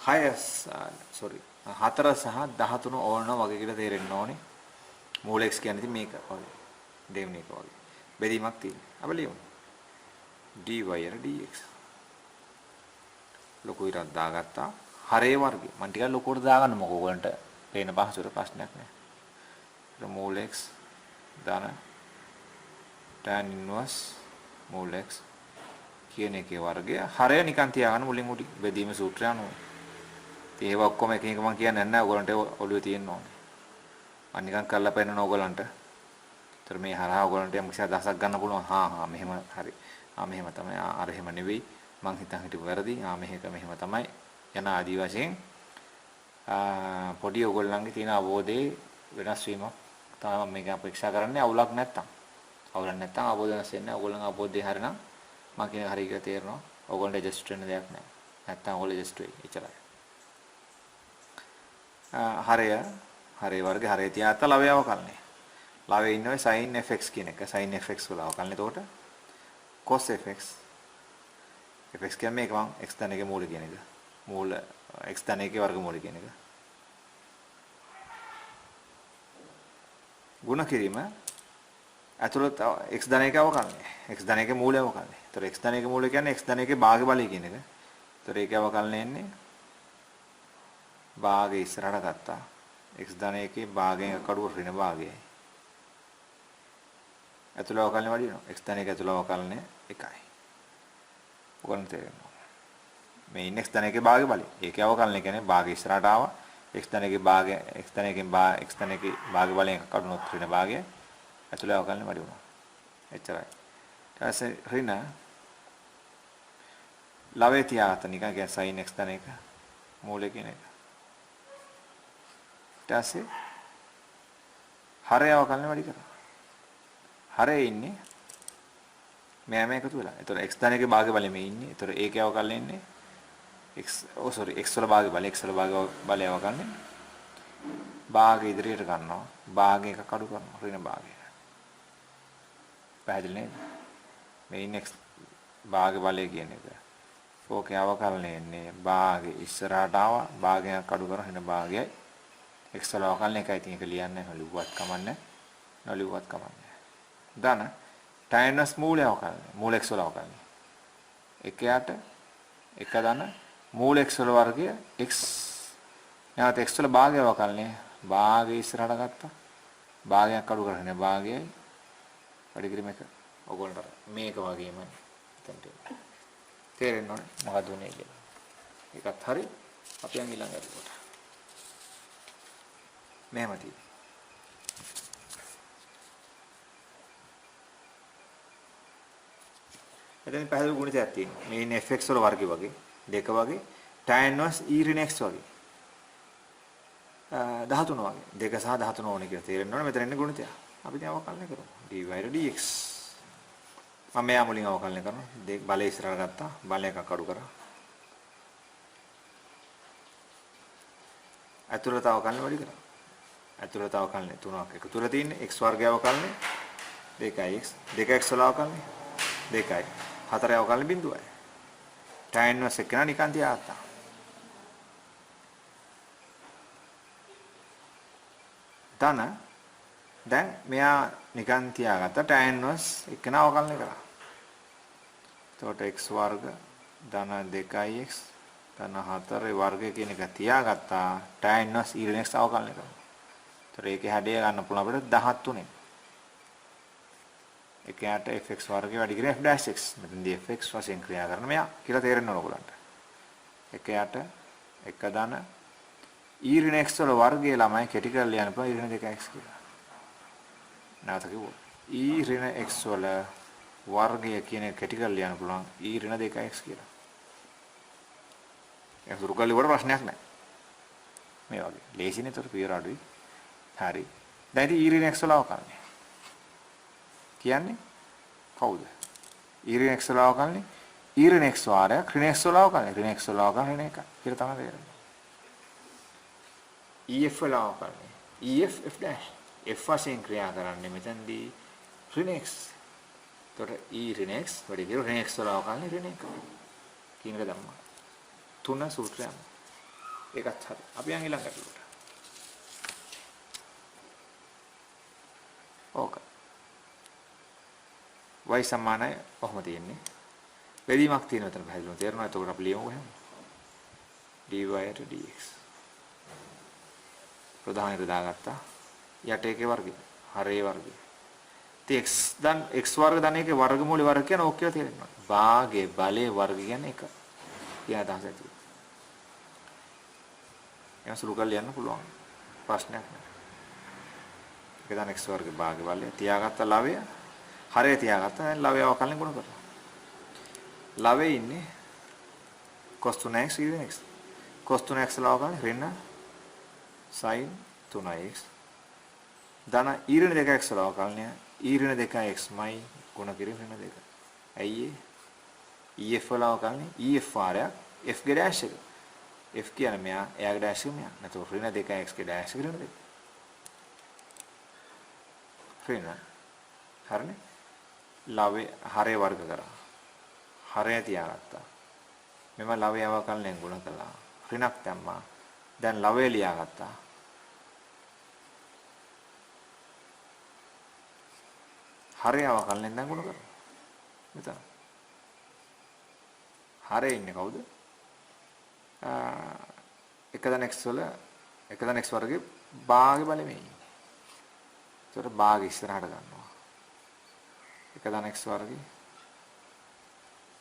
6 sorry 4 සහ 13 ඕන වගේ කියලා තේරෙන්න ඕනේ. මූල x කියන්නේ ඉතින් මේක වගේ. දෙවෙනි එක වගේ. බෙදීමක් තියෙනවා. අපි ලියමු. dy/dx. ලොකු ඉරක් දාගත්තා. හරේ වර්ගය. මම ටිකක් ලොකුවට දාගන්න මොකෝ ඔයගලන්ට පේන පහසුට ප්‍රශ්නයක් නෑ. ඒක මූල x දාන tan inverse මූල x කියන එකේ වර්ගය. හරය නිකන් තියාගන්න මුලින් උඩි බෙදීම සූත්‍රය අනුව. ඉතින් ඒවා ඔක්කොම එක එක මම කියන්නේ නැහැ. ඔයගලන්ට ඔළුවේ තියෙන්න ඕනේ. මම නිකන් කරලා පෙන්නන ඔයගලන්ට. ඒතර මේ හරහා ඔයගලන්ට යම් කිසි අදහසක් ගන්න පුළුවන්. හා මෙහෙම හරි. මෙහෙම තමයි. අර එහෙම නෙවෙයි. මං හිතපු වැරදි. මෙහෙම තමයි. යන ආදි වශයෙන් පොඩි ඔයගොල්ලන්ගේ තියෙන අවබෝධයේ වෙනස් වීමක් තමයි මම මේක අපේක්ෂා කරන්නේ. අවුලක් නැත්තම්. අවබෝධ වෙනස් වෙන්නේ. ඔයගොල්ලන්ගේ අවබෝධය හරිනම් මම කියන හරිය කියලා තේරෙනවා. ඔයගොල්ලන්ට ඇඩ්ජස්ට් වෙන්න දෙයක් නැහැ. නැත්තම් ඔයගොල්ලෝ just වෙයි. එච්චරයි. හරය වර්ගේ හරය තියාගත්ත ලවය අවකලනේ. ලවයේ ඉන්නේ sin fx කියන එක. sin fx වල අවකලනේ. එතකොට cos fx fx කියන්නේ මේක මම x ධන එකේ මූල කියන එක. මූල x ධන එකේ වර්ගමූල කියන එක. ගුණ කිරීම ඇතුළත x ධන එකේ අවකලනේ. x ධන එකේ මූලය අවකලනේ. ඒතර x ධන එකේ මූලය කියන්නේ x ධන එකේ භාග බලය කියන එක. ඒතර ඒකේ අවකලනේ එන්නේ භාගය ඉස්සරහට ගත්තා. x ධන එකේ භාගයෙන් කඩුව ඍණ භාගයයි. ඇතුළ අවකලනේ වැඩි වෙනවා. x ධන එක ඇතුළ අවකලනේ 1යි. ඔයගොල්ලන්ට තේරෙනවා. මේ ඉන්නේ x ධන එකේ භාගය බලය. ඒකේ අවකලනේ කියන්නේ භාගය ඉස්සරහට ආවා. x ධන එකේ භාගය x ධන එකේ භාග බලයෙන් කඩුනොත් ඍණ භාගය ඇතුළ අවකලනේ වැඩි වෙනවා. එච්චරයි. ඊට පස්සේ ඍණ ලවයේ තියාගත්ත නිකන් කියන්නේ sin x ධන එක මූලය කියන එක. ඊට පස්සේ හරය අවකලනේ වැඩි කරා. හරේ ඉන්නේ මෙයා මේ එකතු වෙලා. ඒතර x ධන එකේ භාගය බලය මේ ඉන්නේ. ඒතර ඒකේ අවකලනේ ඉන්නේ x වල භාගය බලය x වල බලය අවකලනේ භාගය ඉදිරියට ගන්නවා. භාගය එක කඩු කරනවා ඍණ භාගය. පැහැදිලි නේද? මේ ඉන්නේ x භාගය බලය කියන එක. ඕකේ අවකලනේ ඉන්නේ භාගය ඉස්සරහට ආවා. භාගයක් කඩු කරන ඍණ භාගයයි x වල අවකලනේ එකයි. ඉතින් ඒක ලියන්නේ නලිව්වත් කමන්නේ. නලිව්වත් කමන්නේ. ධන tan inverse මූලය අවකලනේ. මූල x වල අවකලනේ. 1යට 1 ධන මූල x වල වර්ගය x නැවත x වල භාගය අවකලනේ. භාගය ඉස්සරහට ගත්තා. භාගයක් අඩු කරගෙන භාගයයි වැඩි කිරීම එක. ඔයගොල්ලන්ට මේක වගේම එතනට තේරෙන්න ඕනේ මොකද උනේ කියලා. ඒකත් හරි. අපි යන් ඊළඟ අරකට. මෙහෙම තියෙනවා. එතන පැහැදිලි ගුණිතයක් තියෙනවා. මේ ඉන්නේ fx වල වර්ගය වගේ දෙක වගේ tan inverse e ඍණ x වගේ 13 වගේ දෙක සහ 13 ඕනේ කියලා තේරෙන්න ඕනේ. මෙතන ඉන්නේ ගුණිතය. අපි දැන් අවකලනය කරමු. dy/dx මම මෙයා මුලින් අවකලනය කරනවා. බලය ඉස්සරහට ගත්තා. බලය එකක් අඩු කරා. ඇතුළත අවකලනය වැඩි කරා. ඇතුළත අවකලනය තුනක් එක තුල තියෙන්නේ x වර්ගය අවකලනය 2x 2x වල අවකලනය 2යි 4 අවකලනය බිඳුවයි. tan inverse එක නිකන් තියාගත්තා. ධන දැන් මෙයා නිකන් තියාගත්තා tan inverse එක අවකලනය කරා. එතකොට x වර්ග ධන 2x ධන 4 වර්ගය කියන එක තියාගත්තා. tan inverse e ඍණ x අවකලනය කරනවා. ඒතර ඒකේ හැඩය ගන්න පුළුවන් අපිට 13න්. එකයට fx වර්ගය වැඩි කරගෙන f'(x) මෙතනදී fx වශයෙන් ක්‍රියා කරන මෙයා කියලා තේරෙන්න ඕන ඔයගලන්ට. එකයට එක ධන e ඍණ x වල වර්ගයේ ළමයි කෙටි කරලා ලියන්න පුළුවන් e ඍණ 2x කියලා. නැවත කිව්වොත් e ඍණ x වල වර්ගය කියන එක කෙටි කරලා ලියන්න පුළුවන් e ඍණ 2x කියලා. ඒක සුරුකල්ලි වල ප්‍රශ්නයක් නැහැ. මේ වගේ. ලේසිනේ තොර පියවර අඩුයි. හරි. දැන් ඉතින් e ඍණ x වල අවකලනය කියන්නේ කවුද? e ඍණ x වල අවකලනේ e ඍණ x වාරයක් ඍණ x වල අවකලනේ ඍණ x වල අවකලනේ ඍණ 1 කියලා තමයි තේරෙන්නේ. ef වල අවකලනේ ef f dash f වශයෙන් ක්‍රියා කරන්නේ මෙතනදී ඍණ x. එතකොට e ඍණ x වැඩි කියලා ඍණ x වල අවකලනේ ඍණ 1 කියන එක දැම්මා. තුන සූත්‍රය. ඒකත් හරි. අපි යන් ඊළඟ අටලුවට. ඕක y සමානයි කොහොම තියෙන්නේ බෙදීමක් තියෙනවා එතන පැහැදිලිව තේරෙනවා. එතකොට අපි ලියමු එහෙනම් dy/dx ප්‍රධානයට දාගත්තා. යට එකේ වර්ගය හරේ වර්ගය ඉතින් x වර්ග ධන එකේ වර්ගමූලේ වර්ග කියන ඕක කියලා තේරෙනවා. භාගයේ බලයේ වර්ග කියන්නේ 1 කියන අදහස ඇති. එහෙනම් සුළු කරලා ලියන්න පුළුවන් ප්‍රශ්නයක් නෑ. ඒක දැන් x වර්ගයේ භාගයේ බලය තියාගත්ත ලවය හරේ තියාගත්තා. දැන් ලවය අවකලනය ගුණ කරලා. ලවයේ ඉන්නේ cos 3x e ඍණ x. cos 3x ලවකලනේ ඍණ sin 3x. ධන e ඍණ 2x ලවකලනේ e ඍණ 2x මයි ගුණ කිරීම ඍණ 2. ඇයි ඒ? ef ලවකලනේ ef වාරයක් f ගේ dash එක. f කියන්නේ මෙයා එයාගේ dash එක මෙයා. නැත්නම් ඍණ 2x ගේ dash එක ඍණ 2. ඍණ හරිනේ. ලවයේ හරය වර්ග කරා. හරය තියාගත්තා. මෙම ලවයේ අවකලනයෙන් ගුණ කළා. ඍණක් දැම්මා. දැන් ලවය ලියාගත්තා. හරය අවකලනයෙන් දැන් ගුණ කරනවා. මෙතන. හරය ඉන්නේ කවුද? 1 x වල 1 x වර්ගයේ භාගය බලමු මේ. ඒතර භාගය ඉස්සරහට ගන්නවා. 1 x වර්ගයේ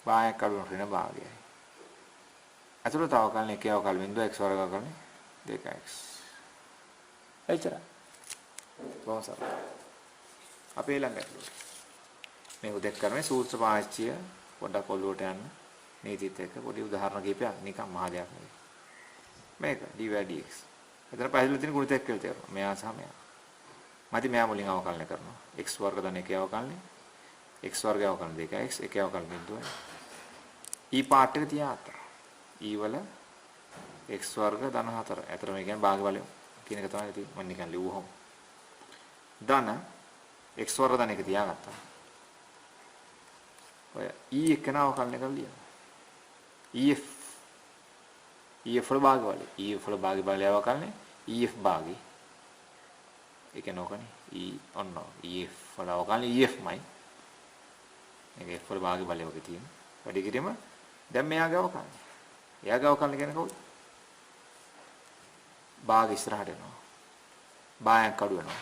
භාගයක් අඩු වෙන භාගයයි. අතුරට අවකලන එකේ අවකල බිඳුව x වර්ග කරන්නේ 2x. එච්චරයි. බොහොම සරලයි. අපි ළඟට මේ උදෙක් කරන්නේ සූත්‍ර පාවිච්චිය පොඩක් ඔළුවට යන්න නීතිත් එක්ක පොඩි උදාහරණ කිහිපයක් නිකන් මහ දෙයක් නෙවෙයි. මේක dy dx. එතන පහළ තියෙන ගුණිතයක් කියලා තේරෙනවා. මෙයා සහ මෙයා. මැදි මෙයා මුලින් අවකලනය කරනවා. x වර්ග ධන එකේ අවකලනය. x වර්ගය අවකලන 2x එකේ අවකලන බිඳුවයි. ඊ පාර්ට් එක තියාගත්තා. ඊ වල x වර්ග ධන 4. අතර මේ කියන්නේ භාග බලය කියන එක තමයි තියෙන්නේ. මම නිකන් ලිව්වහම. ධන x වර්ග ධන එක තියාගත්තා. ඔය e එක නාවකලනය කරලා ලියනවා. ef වල භාග බලය. ef වල භාග බලය අවකලනය ef භාගي. ඒක නෝකනේ. e ඔන්න ef වල අවකලනය ef මයි. මේක f වල භාග බලය වගේ තියෙන. වැඩි කිරීම දැන් මෙයාගේ අවකලනය. එයාගේ අවකලනය කියන්නේ කවුද? භාග ඉස්සරහට එනවා. භාගයක් අඩු වෙනවා.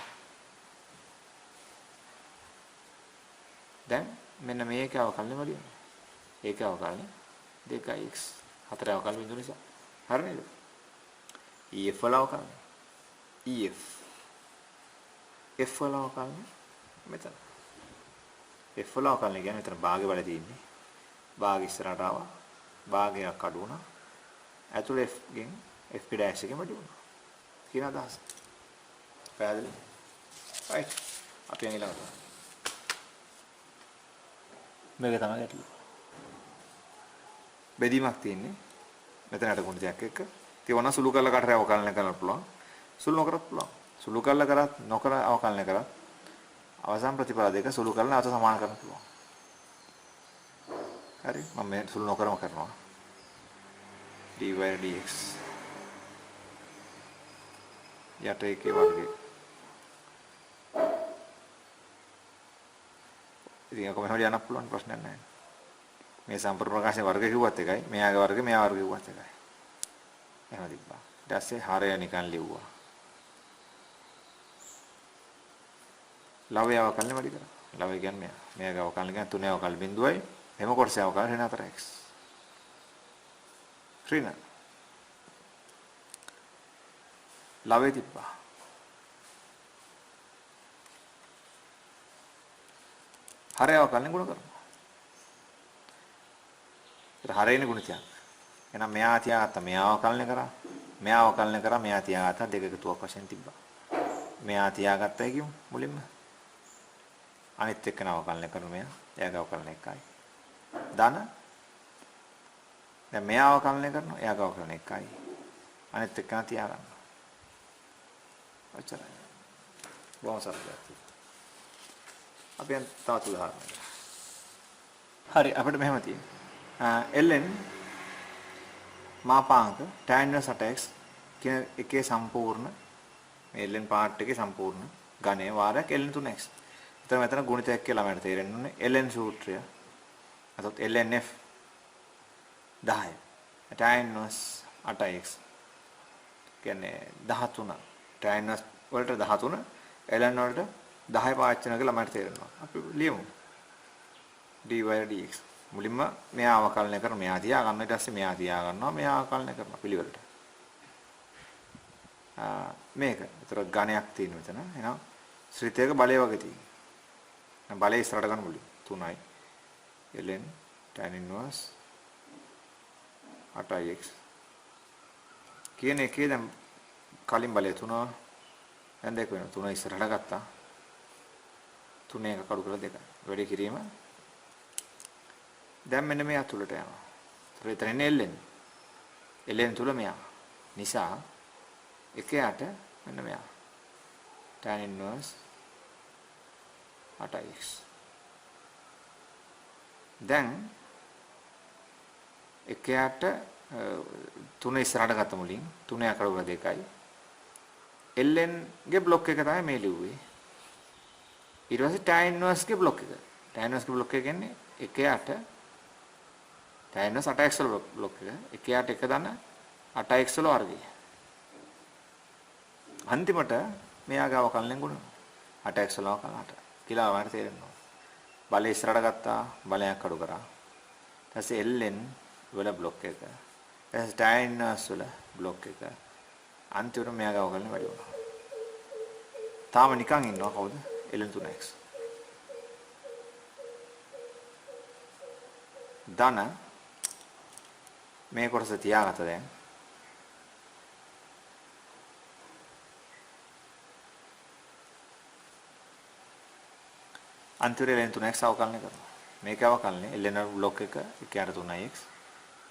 දැන් මෙන්න මේකේ අවකලනය වැඩි වෙනවා. ඒකේ අවකලනය 2x 4 අවකලන බිඳුව නිසා. හරි නේද? ef වල අවකලනය. f වල අවකලනය මෙතන. f වල අවකලනය කියන්නේ මෙතන භාගය වල තියෙන්නේ. භාග ඉස්සරහට ආවා. භාගයක් අඩු වුණා. ඇතුළේ f ගෙන් f dash එකෙන් වැඩි වුණා. කියන අදහස. පැහැදිලි? right. අපි යන් ඊළඟට. මේක තමයි ගැටලුව. බෙදීමක් තියෙන්නේ. මෙතනට ගුණිතයක් එක්ක. ඉතින් ඕන සුළු කරලා කටරේ අවකලනය කරන්න පුළුවන්. සුළු නොකරත් පුළුවන්. සුළු කරලා කරත් නොකර අවකලනය කරත් අවසාන ප්‍රතිපල දෙක සුළු කරලා නැවත සමාන කරන්න පුළුවන්. හරි මම මේ සුළු නොකරම කරනවා. dy dx යට එකේ වර්ගය. ඉතින් කොහොමද යන්න පුළුවන් ප්‍රශ්නයක් නැහැ. මේ සම්පූර්ණ ප්‍රකාශයේ වර්ග කිව්වත් එකයි, මෙයාගේ වර්ග මෙයා වර්ග කිව්වත් එකයි. එහෙම තිබ්බා. ඊට පස්සේ හරය නිකන් ලිව්වා. ලවය අවකලන වැඩි කරා. ලවය කියන්නේ මෙයා. මෙයාගේ අවකලන කියන්නේ 3 අවකල බිඳුවයි. එම කොටසේ අවකලන ඍණ 4x. ඍණ. ලවය තිබ්බා. හරය අවකලන ගුණ කරනවා. ඒතර හරයනේ ගුණිතයක්. එහෙනම් මෙයා තියාගත්තා මෙයා අවකලන කරා. මෙයා අවකලන කරා මෙයා තියාගත්තා දෙක එකතුවක් වශයෙන් තිබ්බා. මෙයා තියාගත්තා කියමු මුලින්ම. අනිත් එක්කන අවකලන කරන මෙයා. එයාගේ අවකලන එකයි. ධන. දැන් මෙයා අවකලන කරනවා එයාගේ අවකලන එකයි. අනිත් එක්කන තියාගන්න. ඔච්චරයි. බොහොම සරලයි. අපි තවත් උදාහරණයක්. හරි අපිට මෙහෙම තියෙනවා. ln මාපාංක tan inverse 8x කියන එකේ සම්පූර්ණ මේ ln පාර්ට් එකේ සම්පූර්ණ ඝනය වාරයක් ln 3x. මෙතන ගුණිතයක් කියලා ළමයට තේරෙන්න ඕනේ ln සූත්‍රය. අතොත් lnf 10. tan inverse 8x කියන්නේ 13. tan inverse වලට 13 ln වලට 10 පාවිච්චි කරන එක ළමයට තේරෙනවා. අපි ලියමු. dy dx. මුලින්ම මෙයා අවකලනය කරන මෙයා තියා ගන්න ඊට පස්සේ මෙයා තියා ගන්නවා මෙයා අවකලනය කරනවා පිළිවෙලට. මේක. ඒතර ඝණයක් තියෙන මෙතන. එහෙනම් ශ්‍රිතයක බලය වගේ තියෙනවා. දැන් බලය ඉස්සරහට ගන්න මුලින් 3යි. ln tan inverse 8x කියන එකේ දැන් කලින් බලය 3 දැන් දෙක වෙනවා. 3 ඉස්සරහට ගත්තා. 3 එක කඩු කරලා 2යි. වැඩි කිරීම දැන් මෙන්න මේ අතුලට යනවා. ඒතර එතන ln. ln තුල මෙයා. නිසා එකයට මෙන්න මෙයා. tan inverse 8x. දැන් එකයට 3 ඉස්සරහට ගත්ත මුලින් 3 අකඩ 2යි. ln ගේ බ්ලොක් එක තමයි මේ ලිව්වේ. ඊට පස්සේ tan inverse ගේ බ්ලොක් එක. tan inverse ගේ බ්ලොක් එක කියන්නේ එකයට tan inverse 8x වල බ්ලොක් එක. එකයට එක දන 8x වල වර්ගය. අන්තිමට මෙයාගේ අවකලනයෙන් ගුණනවා. 8x වල අවකලන 8 කියලා වань තේරෙනවා. බලය ඉස්සරහට ගත්තා බලයක් අඩු කරා. ඊට පස්සේ ln වල බ්ලොක් එක. ඊට පස්සේ tan inverse වල බ්ලොක් එක. අන්තිමට මෙයාගේ අවකලන වැඩි වුණා. තාම නිකන් ඉන්නවා කවුද? ln 3x. ධන මේ කොටස තියාගත්ත දැන් අන්තිමට ln 3x අවකලනය කරනවා. මේක අවකලනය ln බ්ලොක් එක 1ට 3x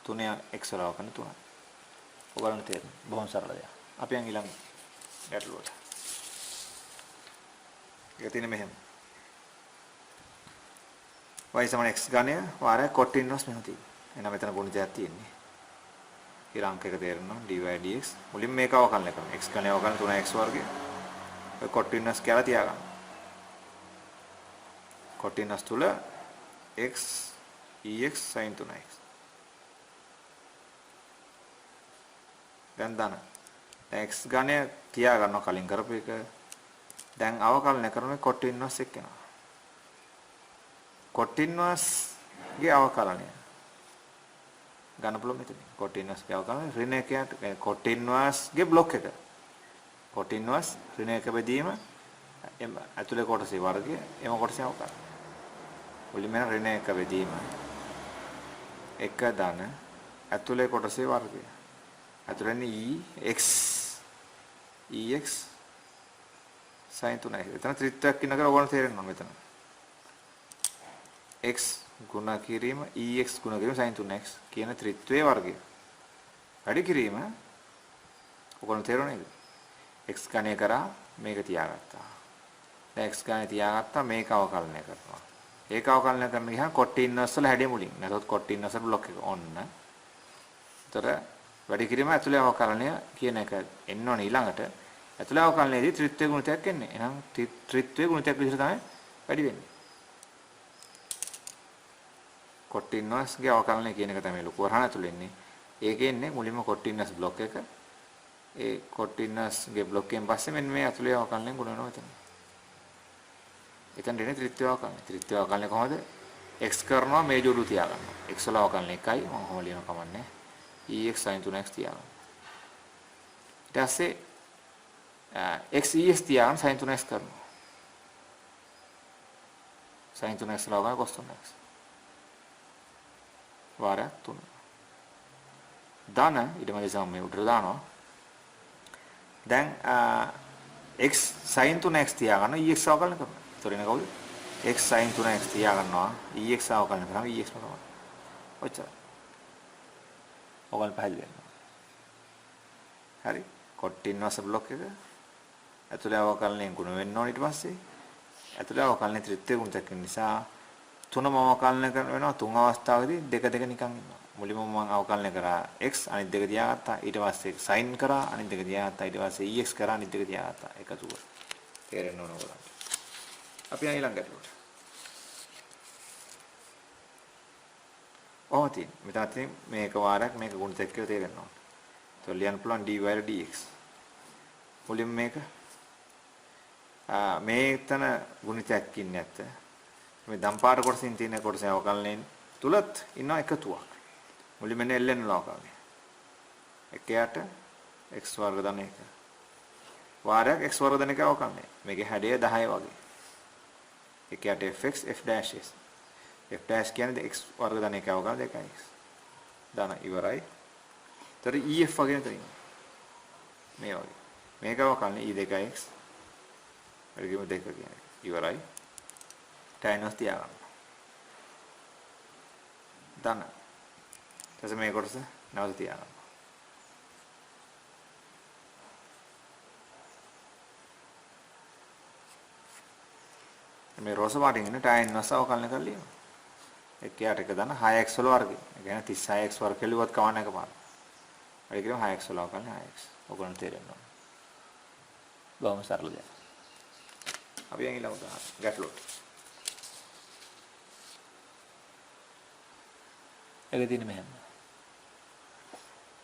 3x වල අවකලන 3යි. ඔයගලන්ට තේරෙනවා. බොහොම සරල දෙයක්. අපි යන් ඊළඟ ගැටලුවට. ඒක තියෙන්නේ මෙහෙම. y = x ඝනය වාරයක් cot inverse මෙහෙම තියෙනවා. එහෙනම් මෙතන ගුණිතයක් තියෙන්නේ. ඊළඟ අංක එක තේරෙනවා dy/dx. මුලින් මේක අවකලනය කරනවා. x ඝනය අවකලන 3x වර්ගය. ඔය cot inverse කියලා තියාගන්න. cot inverse තුල x ex sin 3x. දැන් දාන. x ඝනය තියාගන්නවා කලින් කරපු එක. දැන් අවකලනය කරන cot inverse එක එනවා. cot inverse ගේ අවකලනය ගන්න පුළුවන් මෙතන. cot inverse ගේ අවකලනය ඍණ එකයට cot inverse ගේ බ්ලොක් එක. cot inverse ඍණ එක බෙදීම ඇතුලේ කොටසේ වර්ගය එම කොටසේ අවකලනය. මුලින්ම ඍණ එක බෙදීම එක ධන ඇතුලේ කොටසේ වර්ගය. ඇතුලේ ex sin 3x. එතන ත්‍රිත්වයක් ඉන්න කර ඕගොල්ලෝ තේරෙනවා මෙතන. x ගුණ කිරීම ex ගුණ කිරීම sin 3x කියන ත්‍රිත්වයේ වර්ගය. වැඩි කිරීම ඔයගොල්ලෝ තේරුණාද? x ඝනය කරා මේක තියාගත්තා. දැන් x ඝනය තියාගත්තා මේක අවකලනය කරනවා. ඒක අවකලනය කරන ගියාම cot inverse වල හැඩය මුලින්. නැත්නම් cot inverse බ්ලොක් එක ඔන්න. ඒතර වැඩි කිරීම ඇතුලේ අවකලනය කියන එක එන්න ඕනේ ඊළඟට. ඇතුලේ අවකලනයේදී ත්‍රිත්වයේ ගුණිතයක් එන්නේ. එහෙනම් ත්‍රිත්වයේ ගුණිතයක් විදිහට තමයි වැඩි වෙන්නේ. cot inverse ගේ අවකලනය කියන එක තමයි ලොකු වරහන ඇතුලේ ඉන්නේ. ඒකේ ඉන්නේ මුලින්ම cot inverse බ්ලොක් එක. ඒ cot inverse ගේ බ්ලොක් එකෙන් පස්සේ මෙන්න මේ ඇතුලේ අවකලනයෙන් ගුණ වෙනවා එතන. එතන දෙන්නේ ත්‍රිත්වය අවකලනය. ත්‍රිත්වය අවකලනය කොහොමද? x කරනවා මේ ජෝඩු තියාගන්නවා. x වල අවකලනය 1යි මම කොහොම ලියන කමන්නේ. ex sin 3x තියාගන්න. ඊට පස්සේ x es තියාගන්න sin 3x කරනවා. sin 3x වල අවකලනය cos 3x. වාරයක් 3. ධන ඊට පස්සේ සමය උඩට දානවා. දැන් x sin 3x තියාගන්න ex අවකලන කරනවා. ඒතර එන කවුද? x sin 3x තියාගන්නවා ex අවකලන කරාම ex කරනවා. ඔච්චරයි. ඔයගොල්ලෝ පැහැදිලි වෙනවා. හරි. cot inverse බ්ලොක් එක ඇතුලේ අවකලනයෙන් ගුණ වෙන්න ඕන ඊට පස්සේ ඇතුලේ අවකලනයේ ත්‍රිත්වය ගුණයක් නිසා තුනම අවකලනය කරන වෙනවා. තුන් අවස්ථාවකදී දෙක නිකන් ඉන්නවා. මුලින්ම මම අවකලනය කරා x අනිත් දෙක තියාගත්තා. ඊට පස්සේ sin කරා අනිත් දෙක තියාගත්තා. ඊට පස්සේ ex කරා අනිත් දෙක තියාගත්තා. එකතුව. තේරෙන්න ඕන ඔයගොල්ලන්ට. අපි යන ඊළඟ ගැටලුවට. ඔහොතින් මෙතන මේක වාරයක් මේක ගුණිතයක් කියලා තේරෙන්න ඕන. ඒතකොට ලියන්න පුළුවන් dy/dx. මුලින්ම මේක මේතන ගුණිතයක් ඉන්නේ නැත්te. මේ දම්පාර කොටසින් තියෙන කොටසේ අවකලනයෙන් තුලත් ඉන්න එකතුවක්. මුලින්ම ln වල අවකලනය. එකයට x වර්ග දන එක. වාරයක් x වර්ග දන එක අවකලනය. මේකේ හැඩය 10 වගේ. එකයට fx f dash s. f dash කියන්නේ x වර්ග දන එක අවකලන 2x. දන ඉවරයි. ඒතර ef වගේ තියෙනවා. මේ වගේ. මේක අවකලන e2x. වැඩිම 2 කියන්නේ. ඉවරයි. tan inverse තියාගන්න. දන. ඊට පස්සේ මේ කොටස නැවත තියාගන්න. මේ රෝස පාටින් ඉන්න tan ඉන්වර්ස් අවකලනය කරලා ලියනවා. එක්කයට එක දාන 6x වල වර්ගය. ඒ කියන්නේ 36x වර්ග කෙලුවත් කවන්න එකපාරට. වැඩි කිරීම 6x වල අවකලනය 6x. ඔයගොල්ලන්ට තේරෙන්න ඕන. බොහොම සරල දෙයක්. අපි යන් ඊළඟ උදාහරණ ගැටලුවට. ඒක තියෙන්නේ මෙහෙම.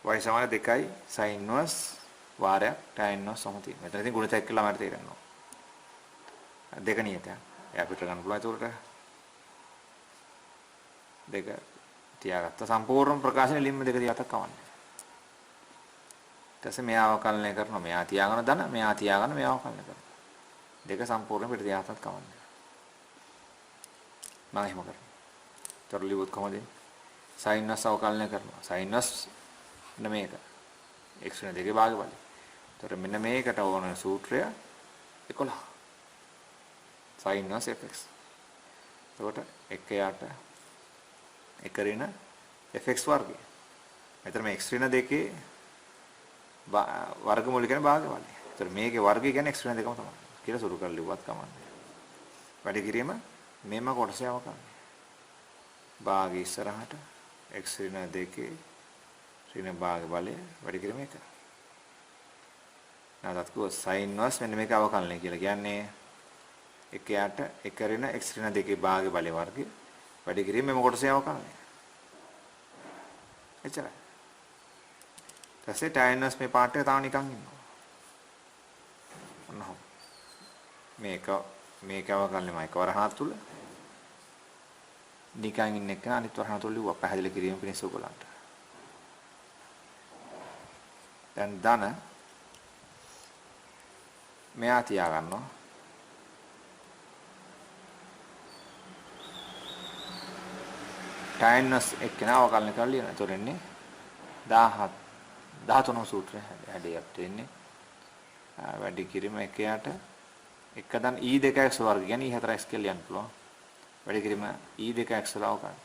y සමාන 2යි sin inverse වාරයක් tan inverse සම තියෙනවා. මෙතන ඉතින් ගුණ චෙක් කළා මට තේරෙනවා. දෙක නියතයක්. එයා පිට ගන්න පුළුවන් ඒකට. දෙක තියාගත්ත සම්පූර්ණ ප්‍රකාශන ලිම්ම දෙක තියාගත්ත කවන්නේ. ඊට පස්සේ මෙයා අවකලනය කරනවා. මෙයා තියාගන්න ධන, මෙයා තියාගන්න මෙයා අවකලනය කරනවා. දෙක සම්පූර්ණ පිට තියාගත්තත් කවන්නේ. මම එහෙම කරනවා. තරලියුත් කොහොමද? sin inverse අවකලනය කරනවා. sin inverse මෙන්න මේක. x වෙන දෙකේ භාගඵලය. ඒතර මෙන්න මේකට ඕන සූත්‍රය 11. sin inverse fx. එතකොට 1 1 ඍණ fx වර්ගය. මෙතන මේ x ඍණ දෙකේ වර්ගමූල කියන්නේ භාගඵලය. ඒතර මේකේ වර්ගය කියන්නේ x ඍණ දෙකම තමයි. කියලා සුරු කරලා ලිව්වත් කමන්නේ. වැඩි කිරීම මෙම කොටසේ අවකලනය. භාගය ඉස්සරහට x ඍණ දෙකේ ඍණ භාගඵලය වැඩි කිරීම 1. නැවතත් කිව්වොත් sin inverse මෙන්න මේක අවකලනය කියලා කියන්නේ 1ට 1 ඍණ x ඍණ දෙකේ භාගඵලය වර්ගය වැඩි කිරීම මෙම කොටසේ අවකලනය. එච්චරයි. ඊටසේ tan inverse මේ පාඩේ තාම නිකන් ඉන්නවා. ඔන්න මේක අවකලනය මම එකවර හාත් තුල නිකන් ඉන්න එක අනිත් වරහන තුල ලිව්වා පැහැදිලි කිරීම පිණිස ඔයගලන්ට. දැන් ධන මෙයා තියා ගන්නවා. tan inverse එක්කන අවකලනය කරලා ලියනවා. ඒතොර එන්නේ 13 සූත්‍රය හැඩයක් තියෙන්නේ. වැඩි කිරීම 1ට 1 දන් e2x වර්ග කියන්නේ e4x කියලා ලියන්න පුළුවන්. වැඩි කිරීම e2x වල අවකලනය.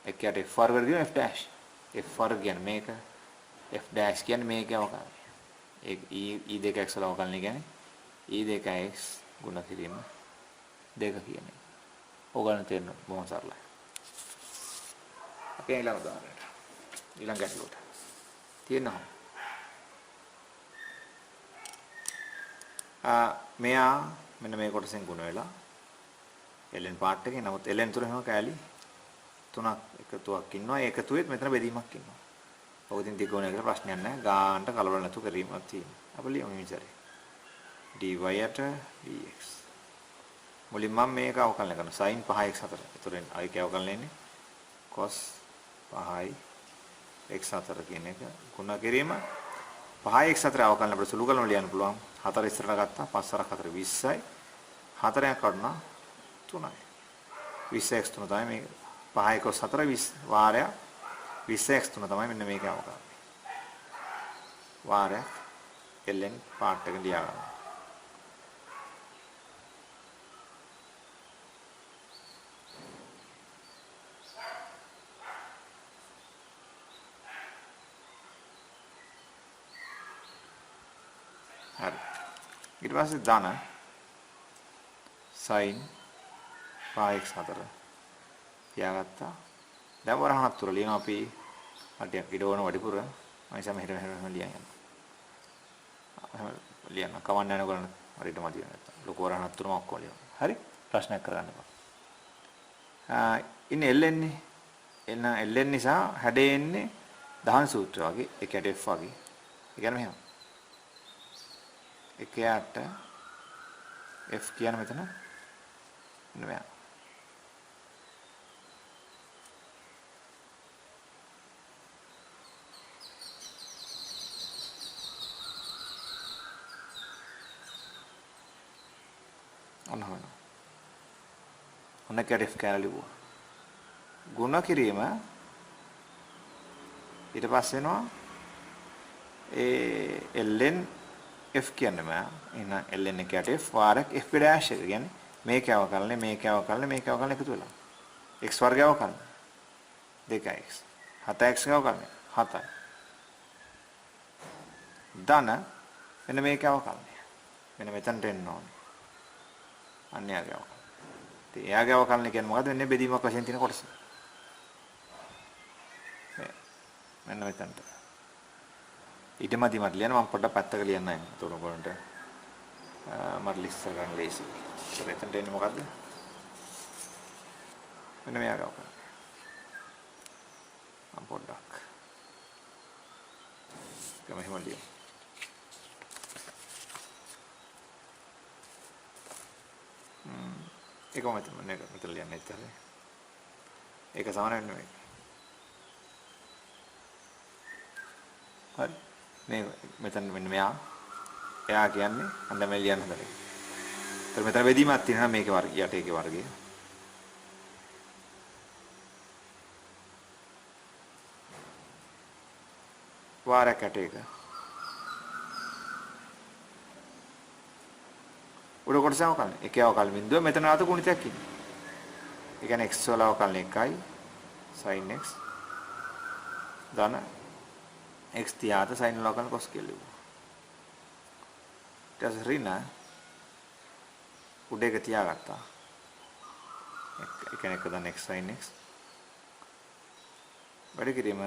1ට f වර්ග කියන f dash. f වර්ග කියන්නේ මේක f dash කියන්නේ මේකේ අවකලනය. ඒ e2x වල අවකලනය කියන්නේ e2x ගුණ කිරීම 2 කියන්නේ. ඕගොල්ලන් තේරෙන්න බොහොම සරලයි. අපි ඊළඟ උදාහරණයට. ඊළඟ ගැටලුවට. තියෙනවා. මෙයා මෙන්න මේ කොටසෙන් ගුණ වෙලා ln පාර්ට් එකේ නමුත් ln තුර හැම කෑලි තුනක් එකතුවක් ඉන්නවා. ඒ එකතුවේත් මෙතන බෙදීමක් ඉන්නවා. ඔක ඉතින් දිගෝණය කියලා ප්‍රශ්නයක් නැහැ. ගානට කලබල නැතුව කිරීමක් තියෙනවා. අපි ලියමු මේ විදිහට. dy යට dx. මුලින්ම මම මේක අවකලනය කරනවා. sin 5x4. ඒතරෙන් අයි කව අවකලනය එන්නේ cos 5යි x4 කියන එක ගුණ කිරීම 5x4 අවකලන අපිට සුළු කරලා ලියන්න පුළුවන්. 4 ඉස්සරහට ගත්තා 5 4 4 20යි. 4ක් කඩනවා 3යි. 20x 3 තමයි මේ 5 cos 4 20 වාරයක් 20x 3 තමයි මෙන්න මේක අවකලනය. වාරයක් ln පාර්ට් එක ලියා ගන්න. හරි. ඊට පස්සේ ධන sin 5x4 තියාගත්තා. දැන් වරහණක් තුර ලියනවා අපි අඩියක් ඉඩවන වැඩිපුර මම ඉතින් මෙහෙම ලියන් යනවා. ලියන්න කවන්න යන කරන හරියට මදි නැත්තම් ලොකු වරහණක් තුරම ඔක්කොම ලියනවා. හරි? ප්‍රශ්නයක් කරගන්න එපා. ඉන්නේ ln නිසා හැඩේ එන්නේ දහන සූත්‍රය වගේ එකට f වගේ. ඒ කියන්නේ මෙහෙම. එකයට f කියන මෙතන මෙයා ඔන්න එකට f කියලා ලියුවා. ගුණ කිරීම ඊට පස්සේ එනවා ඒ ln f කියන්නේ මම එන ln එකට f වාරයක් f dash එක කියන්නේ මේක අවකලනේ එකතු වෙලා x වර්ගය අවකලනේ 2x 7x අවකලනේ 7යි ධන මෙන්න මේක අවකලනේ මෙන්න මෙතනට එන්න ඕනේ අන්න එයාගේ අවකලන. ඉතින් එයාගේ අවකලන කියන්නේ මොකද්ද? වෙන්නේ බෙදීමක් වශයෙන් තියෙන කොටස. මෙන්න මෙතනට. ඊටමදි මට ලියන්න මම පොඩ්ඩක් පැත්තක ලියන්නයි. එතකොට ඔයගොල්ලන්ට මට ලිස්ට් එක ගන්න ලේසි. ඒක එතනට එන්නේ මොකද්ද? මෙන්න මෙයාගේ අවකලන. මම පොඩ්ඩක් මෙහෙම ලියමු. ඒක මෙතන ලියන්න ඉතින්. ඒක සමාන වෙන්නේ මේක. හරි. මේ මෙතන මෙන්න මෙයා. එයා කියන්නේ අන්න මේ ලියන්න හදන්නේ. ඒතර මෙතන බෙදීමක් තියෙනවා මේකේ වර්ගය යට ඒකේ වර්ගය. වාරයක් යට එක. උඩ කොටස අවකලන. එකේ අවකලන බිඳුව මෙතන ආත ගුණිතයක් ඉන්නේ. ඒ කියන්නේ x වල අවකලන 1යි sin x ධන x තියාත sin වල අවකලන cos කියලා ලියුවා. ඊට පස්සේ ඍණ උඩ එක තියාගත්තා. ඒ කියන්නේ 1 ධන x sin x වැඩි කිරීම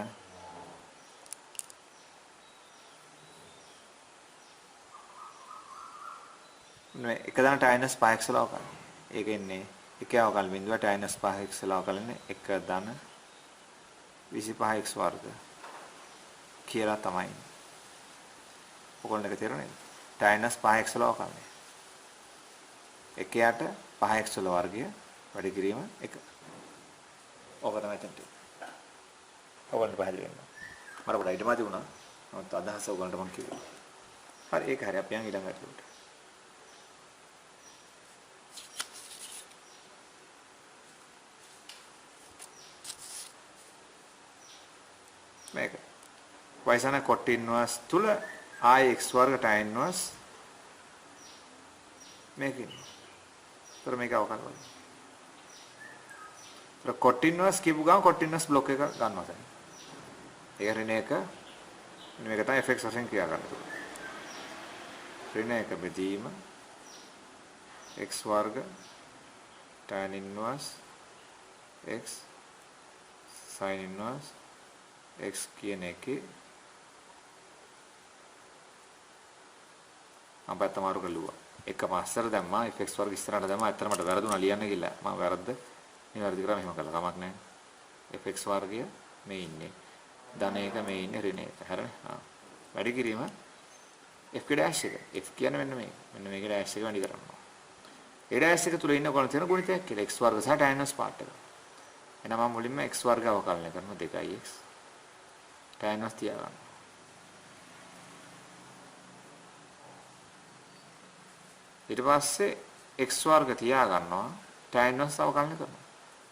නේ එක දන ටයිනස් 5x වල අවකලන. ඒක එන්නේ එකේ අවකලන බිඳුව ටයිනස් 5x වල අවකලන 1 ධන 25x වර්ග කියලා තමයි. ඔයගොල්ලන්ට තේරුණාද? ටයිනස් 5x වල අවකලන. එකයට 5x වල වර්ගය වැඩි කිරීම 1. ඕක තමයි එතනට. ඔයගොල්ලන්ට පැහැදිලි වෙනවා. මට පොඩ්ඩක් ඊටමදි වුණා. නමුත් අදහස ඔයගොල්ලන්ට මම කිව්වා. හරි ඒක හරි අපි යන් ඊළඟට. මේක වයිසන cot inverse තුල i x වර්ග tan inverse මේකෙන්. ඒතර මේක අවකලන වල. ඒතර cot inverse කියපු ගමන් cot inverse බ්ලොක් එක ගන්නවා දැන්. ඒක ඍණ එක මේක තමයි fx වශයෙන් ක්‍රියා කරන්නේ. ඍණ එක බෙදීම x වර්ග tan inverse x sin inverse x කියන එකේ අපත් අමාරු කළුවා. එක පස්සට දැම්මා fx වර්ග ඉස්සරහට දැම්මා. ඇත්තට මට වැරදුනා ලියන්න ගිහලා. මම වැරද්ද නිවැරදි කරා මෙහෙම කළා. කමක් නැහැ. fx වර්ගය මේ ඉන්නේ. ධන එක මේ ඉන්නේ ඍණ එක. හරිනේ. වැඩි කිරීම f ඩෑෂ් එක. f කියන්නේ මෙන්න මේක. මෙන්න මේක ඩෑෂ් එක වැඩි කරනවා. ඒ ඩෑෂ් එක තුල ඉන්න කොන තියෙන ගුණිතයක් කියලා x වර්ග සහ tan inverse පාර්ට් එක. එහෙනම් මම මුලින්ම x වර්ග අවකලනය කරනවා 2x tan inverse තියාගන්න. ඊට පස්සේ x වර්ග තියා ගන්නවා tan inverse අවකලනය කරනවා.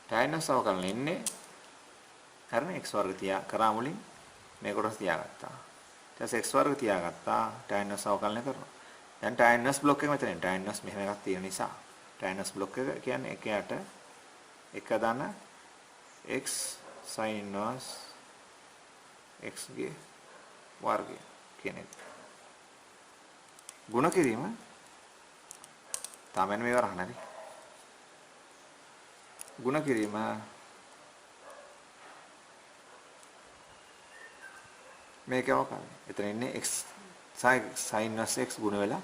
tan inverse අවකලනය ඉන්නේ හරිනේ x වර්ග තියා කරා මුලින් මේ කොටස තියාගත්තා. ඊට පස්සේ x වර්ග තියාගත්තා tan inverse අවකලනය කරනවා. දැන් tan inverse බ්ලොක් එක මෙතන tan inverse මෙහෙම එකක් තියෙන නිසා tan inverse බ්ලොක් එක කියන්නේ එකයට එක ධන x sin inverse x ගේ වර්ගය කියන එක. ගුණ කිරීම තමයි මේ වරහන හරි. ගුණ කිරීම මේක අවකලන. එතන ඉන්නේ x sin inverse x ගුණ වෙලා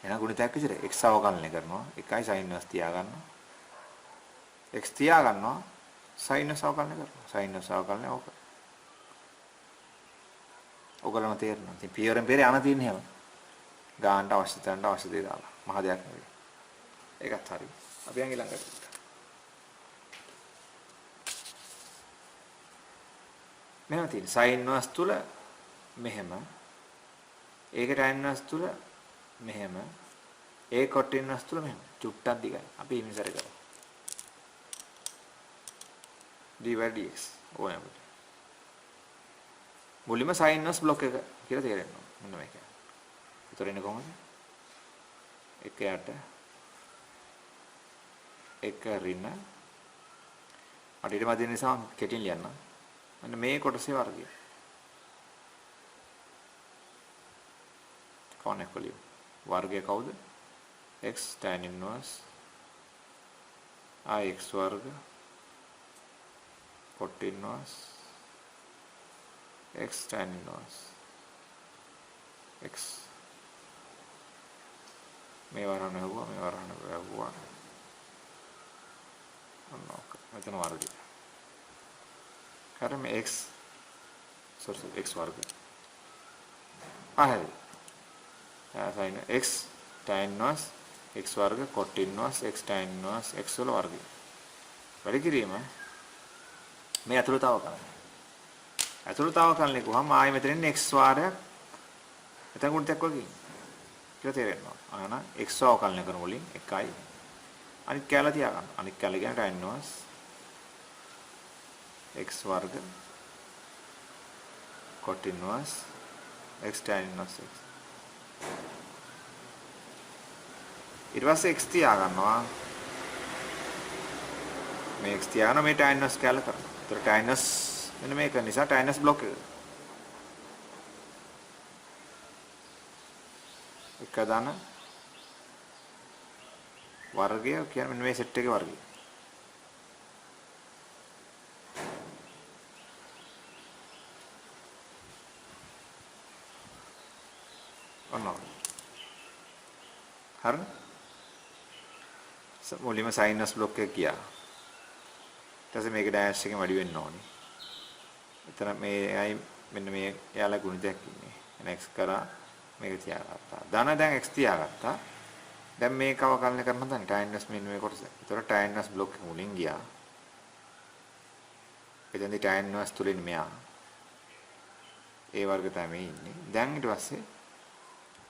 එහෙනම් ගුණිතයක් විදිහට x අවකලනය කරනවා. 1යි sin inverse තියා ගන්නවා. x තියා ගන්නවා sin inverse අවකලනය කරනවා. sin inverse අවකලනය ඕක. ඔයගොල්ලන්ට තේරෙනවා. ඉතින් පියවරෙන් පියවර යන තියෙන්නේ හැම. ගානට අවශ්‍ය තැනට අවශ්‍ය දේ දාලා. මහ දෙයක් නෙවෙයි. ඒකත් හරි. අපි යන් ඊළඟට. මෙහෙම තියෙන sin inverse තුල මෙහෙම ඒකට tan inverse තුල මෙහෙම ඒ cot inverse තුල මෙහෙම චුට්ටක් දිගයි. අපි ඉනිසර කරමු. d/dx ඕනෑම. මුලින්ම sin inverse බ්ලොක් එක කියලා තේරෙනවා. මෙන්න මේක. ඒතර එන්නේ කොහොමද? එකයට එක ඍණ මට ඊට මැදින් නිසා කෙටින් ලියන්න. මෙන්න මේ කොටසේ වර්ගය. කොහොමද කොලිය? වර්ගය කවුද? x tan inverse x वर्ग cot inverse x tan inverse x මේ වරණ හුවා මේ වරණ හුවා අන්නෝක මෙතන වර්ගය හරිම x x वर्ग ආහරි sin x tan inverse x वर्ग cot inverse x tan inverse x වල වර්ගය වැඩි කිරීම මේ අතුරුතාවකලනේ කොහොම ආයෙ මෙතන ඉන්නේ x වාරයක් එතන ගුණිතයක් වගේ කියලා තේරෙනවා ආන x අවකලනය කරන වලින් 1යි අනිත් කැල තියාගන්න අනිත් කැල කියන්නේ tan inverse x वर्ग cot inverse x tan inverse x ඊට පස්සේ x තියා ගන්නවා මේ x තියාගෙන මේ tan inverse කැල කරනවා. ඒතර tan inverse මෙන්න මේක නිසා tan inverse බ්ලොක් එක දාන වර්ගය කියන්නේ මෙන්න මේ සෙට් එකේ වර්ගය. හරි මුලින්ම සයිනස් බ්ලොක් එක ගියා ඊට පස්සේ මේක ඩෑෂ් එකෙන් වැඩි වෙන්න ඕනේ එතන මේයි මෙන්න මේ යාලා ගුණිතයක් ඉන්නේ එන x කරා මේක තියාගත්තා ධන දැන් x තියාගත්තා දැන් මේක අවකලනය කරන්න හදන්නේ ටයිනස් මෙන්න මේ කොටස ඒතර ටයිනස් බ්ලොක් එක මුලින් ගියා එතෙන්දී ටයිනස් තුලින් මෙයා ඒ වර්ග තමයි ඉන්නේ දැන් ඊට පස්සේ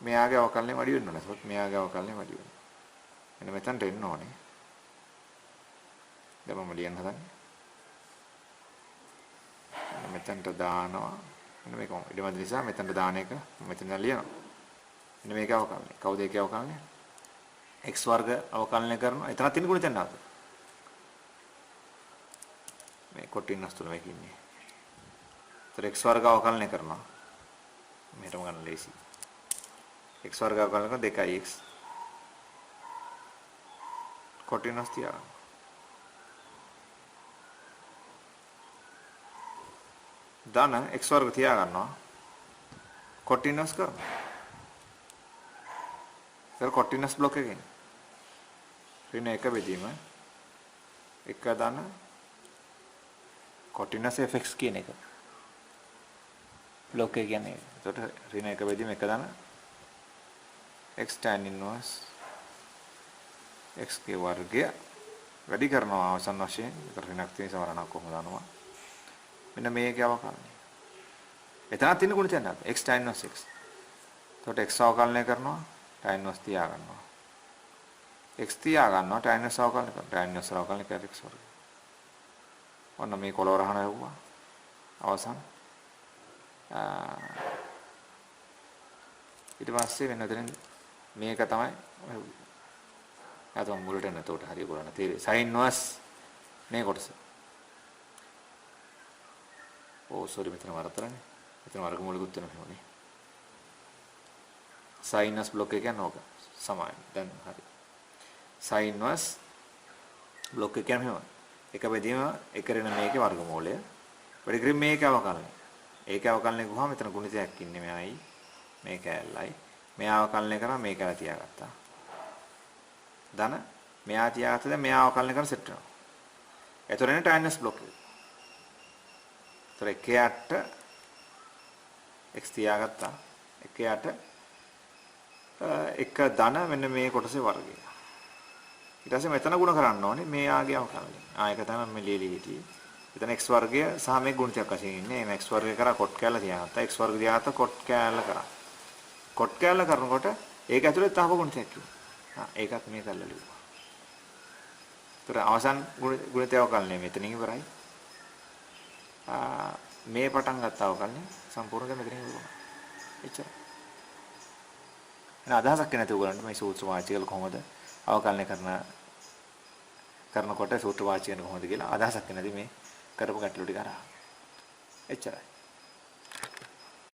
මෙයාගේ අවකලනය වැඩි වෙන්න ඕනේ. ඒත් මෙයාගේ අවකලනය වැඩි වෙනවා. එන්න මෙතනට එන්න ඕනේ. දැන් මම ලියන්න හදන්නේ. මෙතනට දානවා. මෙන්න මේක ඉදමද නිසා මෙතනට දාන එක මෙතන ලියනවා. මෙන්න මේක අවකලනය. කවුද ඒකේ අවකලනය? x වර්ග අවකලනය කරනවා. එතන තියෙන ගුණිතය නැද්ද? මේ කොටින්නස් තුන මේක ඉන්නේ. ඒතර x වර්ග අවකලනය කරනවා. මෙහෙටම ගන්න ලේසි. x वर्ग අවකලනය කරන 2x කොටිනස් තියා ධන x वर्ग තියා ගන්නවා කොටිනස් කරනවා ඒක කොටිනස් බ්ලොක් එකකින් ඍණ එක බෙදීම එක ධන කොටිනස් fx කියන එක බ්ලොක් එක කියන්නේ ඒකට ඍණ එක බෙදීම එක ධන x tan inverse x ගේ වර්ගය වැඩි කරනවා අවසන් වශයෙන් ඒතර ඍණක් තියෙන සමරණක් කොහොමද දානවා මෙන්න මේකේ අවකලනය එතනත් තියෙන ගුණිතය නේද x tan inverse x එතකොට x අවකලනය කරනවා tan inverse තියා ගන්නවා x තියා ගන්නවා tan inverse අවකලනය කරනවා tan inverse අවකලනය කරලා x වර්ගය ඔන්න මේ කොළවරහන යවුවා අවසන් ඊට පස්සේ වෙන දෙන මේක තමයි අතම මුලට එන උඩට හරිය කරන්න තේරෙයි sin inverse මේ කොටස සෝරි මෙතන වරතරනේ මෙතන වර්ගමූලකුත් වෙනවා sin inverse බ්ලොක් එක කියන්නේ ඕක සමානයි දැන් හරි sin inverse බ්ලොක් එක කියන්නේ එක බෙදීම එක රෙන මේකේ වර්ගමූලය වැඩි කිරීම මේකේ අවකලනය ඒකේ අවකලනය ගුවාම මෙතන ගුණිතයක් ඉන්නේ මෙයයි මේක ඇල්ලයි මෙයා අවකලනය කරා මේක ඇල තියාගත්තා ධන මෙයා තියාගත්තා දැන් මෙයා අවකලනය කරලා සෙට් වෙනවා එතකොට එන ටයිනස් බ්ලොක් එක ඒතර එකයට x තියාගත්තා එකයට එක ධන මෙන්න මේ කොටසේ වර්ගය ඊට පස්සේ මෙතන ගුණ කරන්න ඕනේ මෙයාගේ අවකලනය ඒක තමයි මම ලියලි හිටියේ එතන x වර්ගය සහ මේ ගුණිතයක් වශයෙන් ඉන්නේ මේ x වර්ගය කරා කොට් කැල්ල තියාගත්තා x වර්ගය තියාගත්තා කොට් කැල්ල කරා කොට් කැල්ල කරනකොට ඒක ඇතුලේ තව ගුණිතයක් කිව්වා. ඒකත් මේ කල්ලා ලියුවා. ඒතර අවසන් ගුණිතය අවකලනය මෙතනින් ඉවරයි. මේ පටන් ගත්ත අවකලනය සම්පූර්ණයෙන් මෙතනින් ඉවරයි. එච්චරයි. එහෙනම් අදහසක් නැති උගලන්ට මේ සූත්‍ර වාචිකල කොහොමද අවකලනය කරනකොට සූත්‍ර වාචිකන කොහොමද කියලා අදහසක් නැති මේ කරපු ගැටලු ටික අරහා. එච්චරයි.